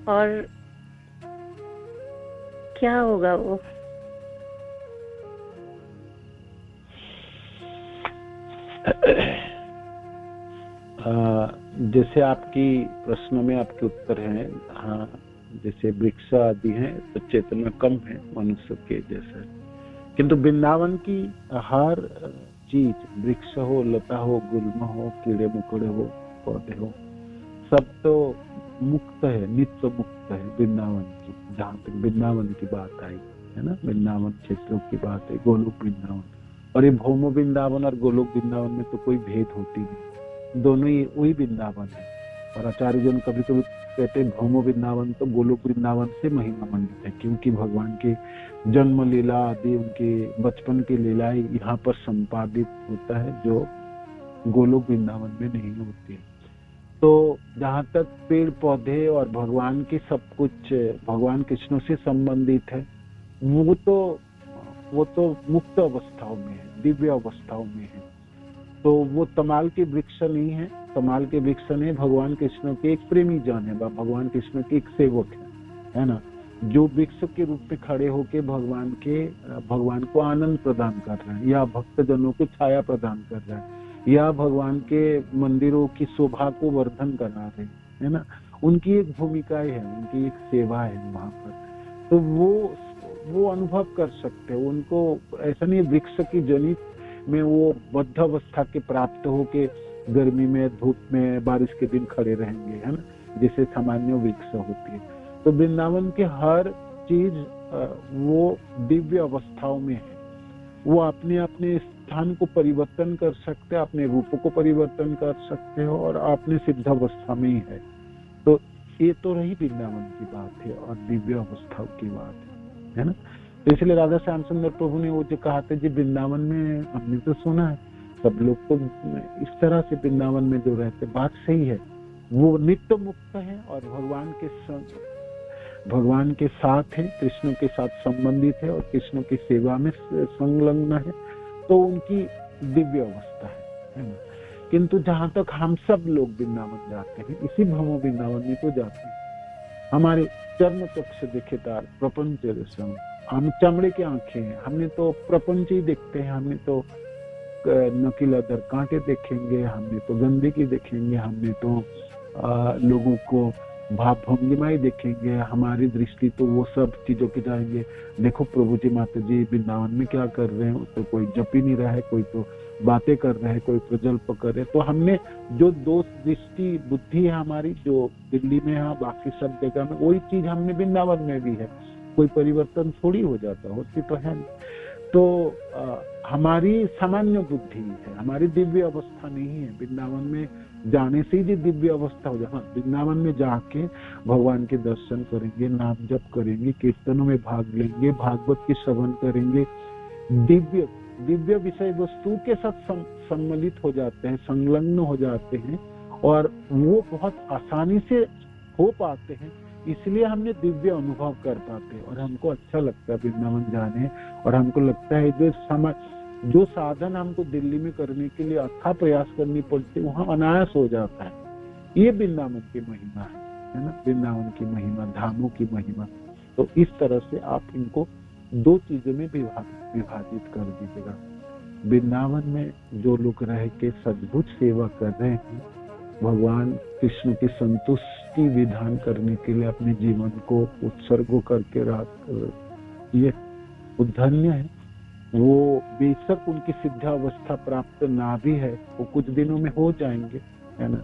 और क्या होगा वो। जैसे आपकी प्रश्न में आपके उत्तर हैं, हाँ, जैसे वृक्ष आदि हैं तो चेतना कम है मनुष्य के जैसे, किंतु वृंदावन की हर चीज, वृक्ष हो, लता हो, गुल्म हो, कीड़े मकोड़े हो, पौधे हो, सब तो मुक्त है, नित्य मुक्त है वृंदावन की। जहाँ तक वृंदावन की बात आई है ना, वृंदावन क्षेत्रों की बात है, गोलोक वृंदावन, और ये भौमो वृंदावन और गोलोक वृंदावन में तो कोई भेद होती नहीं, दोनों ही वही वृंदावन है। और आचार्य जन कभी कभी कहते हैं भौमो वृंदावन तो गोलोक वृंदावन से महिमा मंडित है, क्योंकि भगवान के जन्म लीला आदि, उनके बचपन की लीलाएं यहाँ पर संपादित होता है जो गोलोक वृंदावन में नहीं होती है। तो जहाँ तक पेड़ पौधे और भगवान की सब कुछ भगवान कृष्ण से संबंधित है, वो तो मुक्त अवस्थाओं में है, दिव्य अवस्थाओं में है। तो वो तमाल के वृक्ष नहीं है, तमाल के वृक्ष नहीं, भगवान कृष्ण के एक प्रेमी जन है, भगवान कृष्ण के एक सेवक है ना, जो वृक्ष के रूप में खड़े होके भगवान को आनंद प्रदान कर रहे हैं, या भक्त जनों को छाया प्रदान कर रहे हैं, या भगवान के मंदिरों की शोभा को वर्धन करा रहे है ना। उनकी एक भूमिकाएं है, उनकी एक सेवा है वहां पर। तो वो अनुभव कर सकते हैं। उनको ऐसा नहीं वृक्ष की जनित में वो बद्ध अवस्था के प्राप्त होके गर्मी में, धूप में, बारिश के दिन खड़े रहेंगे, है ना, जैसे सामान्य वृक्ष होती है। तो वृंदावन के हर चीज वो दिव्य अवस्थाओं में है। वो अपने अपने स्थान को परिवर्तन कर सकते हैं, अपने रूपों को परिवर्तन कर सकते हो, और अपने सिद्ध अवस्था में ही है। तो ये तो रही वृंदावन की बात है और दिव्य अवस्थाओं की बात है ना। तो इसलिए राधा श्याम सुंदर प्रभु ने वो जो कहा था जी वृंदावन में, हमने तो सुना है, सब लोग तो इस तरह से वृंदावन में जो रहते, बात सही है, वो नित्य मुक्त है और भगवान के साथ है, कृष्ण के साथ संबंधित है और कृष्ण की सेवा में संलग्न है। तो उनकी दिव्य अवस्था है ना। किंतु जहां तक हम सब लोग वृंदावन जाते हैं, इसी भ्रमो वृंदावन में तो जाते हैं, हमारे चर्म तक से देखे तार प्रपंच रसम, हम चमड़े की आंखें हैं, हमने तो प्रपंच ही देखते हैं, हमने तो नकीला दर कांटे देखेंगे, हमने तो गंदगी देखेंगे, हमने तो लोगों को भावभंगिमा ही देखेंगे, हमारी दृष्टि तो वो सब चीजों की जाएंगे। देखो प्रभु जी माता जी वृंदावन में क्या कर रहे हैं, तो कोई जप ही नहीं रहा है, कोई तो बातें कर रहे हैं, कोई प्रजल्प कर रहे हैं। तो हमने जो दोष दृष्टि बुद्धि है हमारी, जो दिल्ली में है बाकी सब जगह में, वही चीज हमने वृंदावन में भी है। कोई परिवर्तन थोड़ी हो जाता, होती तो है नहीं। तो हमारी सामान्य बुद्धि है, हमारी दिव्य अवस्था नहीं है। वृंदावन में जाने से ही दिव्य अवस्था हो जाए। हाँ, वृंदावन में जाके भगवान के दर्शन करेंगे, नाम जप करेंगे, कीर्तनों में भाग लेंगे, भागवत की श्रवण करेंगे, दिव्य विषय वस्तु के साथ सम्मिलित हो जाते हैं, संलग्न हो जाते हैं, और वो बहुत आसानी से हो पाते हैं। इसलिए हमने दिव्य अनुभव कर पाते हैं और हमको अच्छा लगता है वृंदावन जाने। और हमको लगता है जो साधन हमको दिल्ली में करने के लिए अच्छा प्रयास करनी पड़ती है, वहाँ अनायास हो जाता है। ये वृंदावन की महिमा है ना, वृंदावन की महिमा, धामों की महिमा। तो इस तरह से आप इनको दो चीजों में विभाजित कर दीजिएगा। वृंदावन में जो लोग रह के सद्भुत सेवा कर रहे हैं, भगवान कृष्ण की संतुष्टि विधान करने के लिए अपने जीवन को उत्सर्ग करके ये धन्य है। वो बेशक उनकी सिद्धावस्था प्राप्त ना भी है, वो कुछ दिनों में हो जाएंगे, है ना।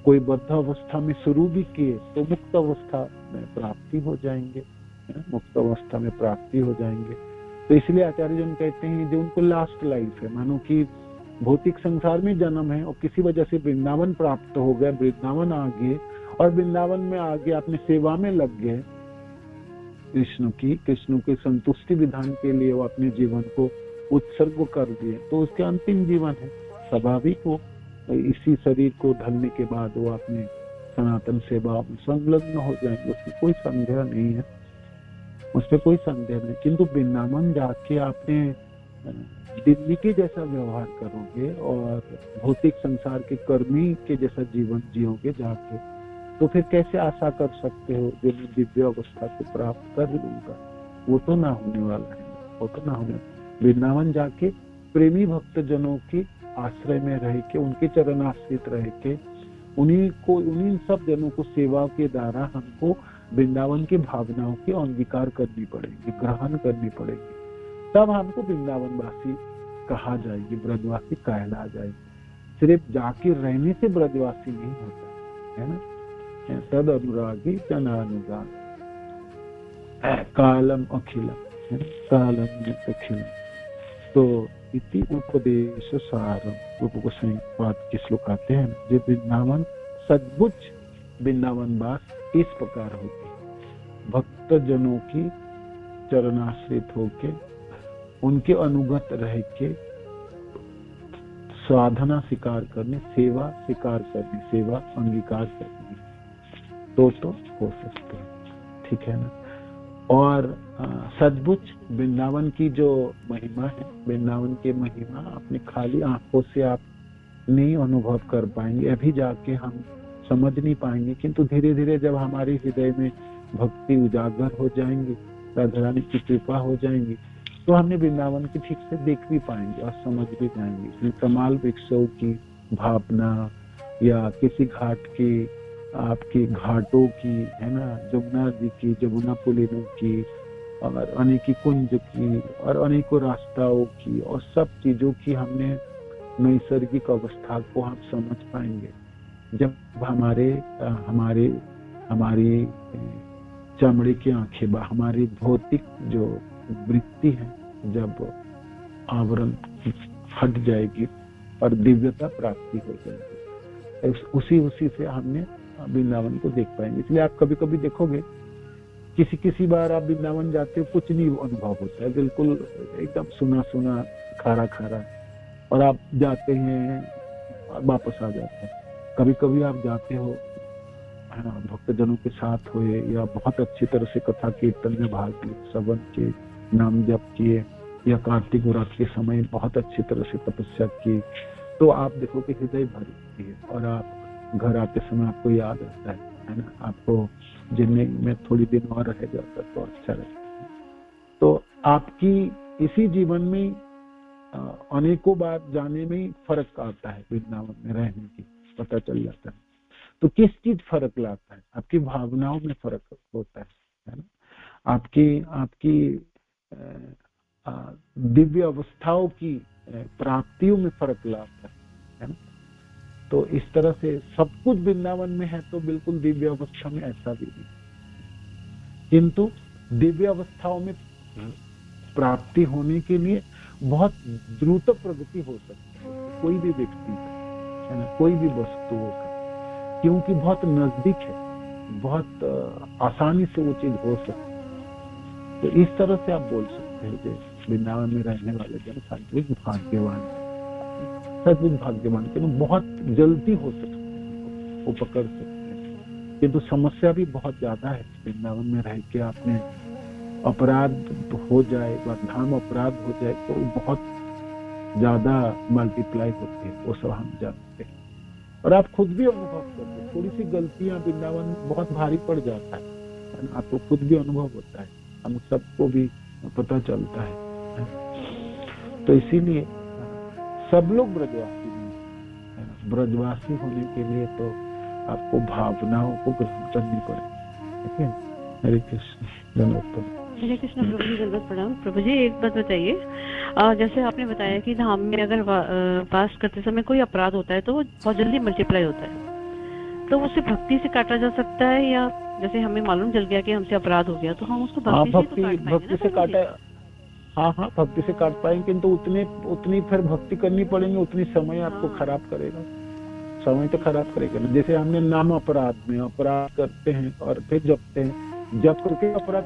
कोई बद्ध अवस्था में शुरू भी किए तो मुक्त अवस्था में प्राप्ति हो जाएंगे, मुक्त अवस्था में प्राप्ति हो जाएंगे। तो इसलिए आचार्य जन कहते हैं जो उनको लास्ट लाइफ है, मानो कि भौतिक संसार में जन्म है और किसी वजह से वृंदावन प्राप्त हो गया, वृंदावन आ गए और वृंदावन में आगे अपने सेवा में लग गए कृष्ण के संतुष्टि विधान के लिए, वो अपने जीवन को उत्सर्ग कर दिए, तो उसके अंतिम जीवन है। स्वाभाविक हो इसी शरीर को ढलने के बाद वो अपने सनातन सेवा में संलग्न हो जाएंगे, उसमें कोई संदेह नहीं है, उसमें कोई संदेह नहीं। किंतु वृंदावन जाके आपने दिल्ली के जैसा व्यवहार करोगे और भौतिक संसार के कर्मी के जैसा जीवन जियोगे जाके, तो फिर कैसे आशा कर सकते हो जो मैं दिव्य अवस्था को प्राप्त कर लूंगा? वो तो ना होने वाला है, वो तो ना होने। वृंदावन जाके प्रेमी भक्त जनों की आश्रय में रह के, उनके चरणाश्रित रह के, उन्हीं सब जनों को सेवा के द्वारा हमको वृंदावन की भावनाओं की अंगीकार करनी पड़ेगी, ग्रहण करनी पड़ेगी, तब हमको वृंदावनवासी कहा जाएगी, ब्रजवासी कहला जाएगी। सिर्फ जाके रहने से ब्रजवासी नहीं होता है ना। तद अनुरागी जनानुराग कालम अखिलम, कालम अखिलम। तो इति उपदेश सारम, रूप गोस्वामी पाद के श्लोक आते हैं। जो वृंदावन सद्बुद्ध वृंदावन वास इस प्रकार होती, भक्त जनों की चरणाश्रित होके, उनके अनुगत रह के साधना स्वीकार करने, सेवा स्वीकार करने, सेवा अंगीकार करने, तो हो सकते हैं, ठीक है ना। और सद्बुद्ध वृंदावन की जो महिमा है, वृंदावन की महिमा अपनी खाली आंखों से आप नहीं अनुभव कर पाएंगे, अभी जाके हम समझ नहीं पाएंगे, किंतु धीरे धीरे जब हमारे हृदय में भक्ति उजागर हो जाएंगी, राधा रानी की कृपा हो जाएंगी, तो हमने वृंदावन की ठीक से देख भी पाएंगे और समझ भी जाएंगे। इसमें कमाल वृक्षों की भावना या किसी घाट की, आपकी घाटों की, है ना, जमुना जी की, जमुना पुलिनों की, और अनेकी कुंज की, और अनेकों रास्ताओं की, और सब चीजों की हमने नैसर्गिक अवस्था को हम समझ पाएंगे जब हमारी चमड़े की आंखें, हमारी भौतिक जो वृत्ति है, जब आवरण हट जाएगी और दिव्यता प्राप्ति हो जाएगी, उसी से हमने वृंदावन को देख पाएंगे। इसलिए आप कभी कभी देखोगे किसी बार आप वृंदावन जाते हो, कुछ नहीं अनुभव होता है, बिल्कुल एकदम सुना सुना, खारा खारा, और आप जाते हैं वापस आ जाते हैं। कभी कभी आप जाते हो भक्तजनों के साथ हुए, या बहुत अच्छी तरह से कथा कीर्तन में भाग लिए, श्रवण किए, नाम जप किए, या कार्तिक व्रत के समय बहुत अच्छी तरह से तपस्या की, तो आप देखो कि हृदय भरी है, और आप घर आते समय आपको याद आता है ना, आपको जिंदगी में थोड़ी दिन और रह जाता तो अच्छा रहता है। तो आपकी इसी जीवन में अनेकों बार जाने में फर्क आता है, वृंदावन में रहने की पता चल जाता है। तो किस चीज फर्क लाता है? आपकी भावनाओं में फर्क होता है ना? आपकी दिव्य अवस्थाओं की प्राप्तियों में फर्क लाता है ना? तो इस तरह से सब कुछ वृंदावन में है तो बिल्कुल दिव्य अवस्था में ऐसा भी नहीं, किंतु दिव्य अवस्थाओं में प्राप्ति होने के लिए बहुत द्रुत प्रगति हो सकती है कोई भी व्यक्ति है ना, कोई भी वस्तु होगा, क्योंकि बहुत नजदीक है, बहुत आसानी से वो चीज हो सकती है। तो इस तरह से आप बोल सकते हैं कि वृंदावन में रहने वाले जन सात्विक भाग्यवान, सचमुच भाग्यवान, क्योंकि बहुत जल्दी हो सकती है, वो पकड़ सकते हैं। किंतु समस्या भी बहुत ज्यादा है, वृंदावन में रह के आपने अपराध हो जाए, धाम अपराध हो जाए तो बहुत ज्यादा मल्टीप्लाई होते हैं, वो सब हम जानते हैं और आप खुद भी अनुभव करते हैं। थोड़ी सी गलतियां वृंदावन में बहुत भारी पड़ जाता है, आपको खुद भी अनुभव होता है, हम सबको भी पता चलता है। तो इसीलिए सब लोग ब्रजवासी हैं, ब्रजवासी होने के लिए तो आपको भावनाओं को ग्रहण करनी पड़ेगी। हरे कृष्ण, धन्यवाद। हरे कृष्ण प्रभु जी, दंडवत प्रणाम। प्रभु जी एक बात बताइए, जैसे आपने बताया कि धाम में अगर वास करते समय कोई अपराध होता है तो वो बहुत जल्दी मल्टीप्लाई होता है, तो उसे भक्ति से काटा जा सकता है, या जैसे हमें मालूम चल गया कि हमसे अपराध हो गया तो हम उसको भक्ति से काटा? हाँ, भक्ति से काट पाएंगे, किंतु उतनी फिर भक्ति करनी पड़ेगी, उतनी समय आपको खराब करेगा, समय तो खराब करेगा ना। जैसे हमने नाम अपराध में अपराध करते हैं और फिर जपते हैं, जप करके अपराध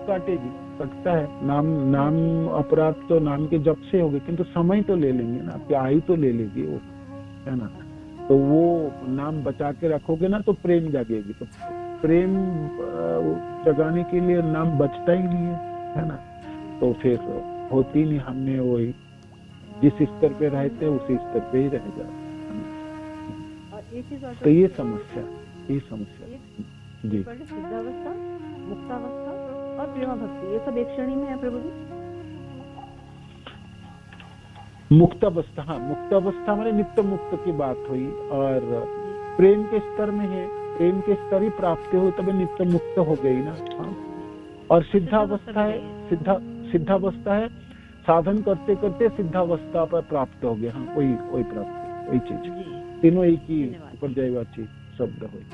कटता है। नाम अपराध तो नाम के जप से होगे, किंतु समय तो ले लेंगे ना, आपकी आयु तो ले लेगी वो, है ना। तो वो नाम बचा के रखोगे ना तो प्रेम जागेगी, तो प्रेम जगाने के लिए नाम बचता ही नहीं है ना। तो फिर होती नहीं, हमने वही जिस स्तर पे रहते उसी स्तर पे ही रह जाते। तो ये समस्या जी। सिद्धावस्था, मुक्तावस्था और प्रेम भक्ति, ये सब एक श्रेणी में है प्रभु जी? मुक्तावस्था, हाँ, मुक्तावस्था माने नित्य मुक्त की बात हुई, और प्रेम के स्तर में है, प्रेम के स्तर ही प्राप्त हो तब नित्य मुक्त हो गई ना। हाँ, और सिद्धावस्था है, सिद्धावस्था है, साधन करते करते सिद्धावस्था पर प्राप्त हो गए। हाँ, वही प्राप्त, वही चीज, तीनों एक ही ऊपर जयवाची शब्द हुई।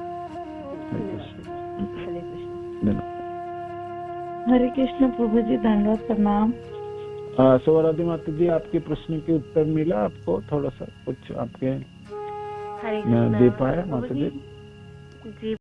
हरे कृष्ण प्रभु जी, धन्यवाद प्रणाम। सौराधि माता जी, आपके प्रश्न के उत्तर मिला आपको? थोड़ा सा कुछ आपके दे पाया माता जी?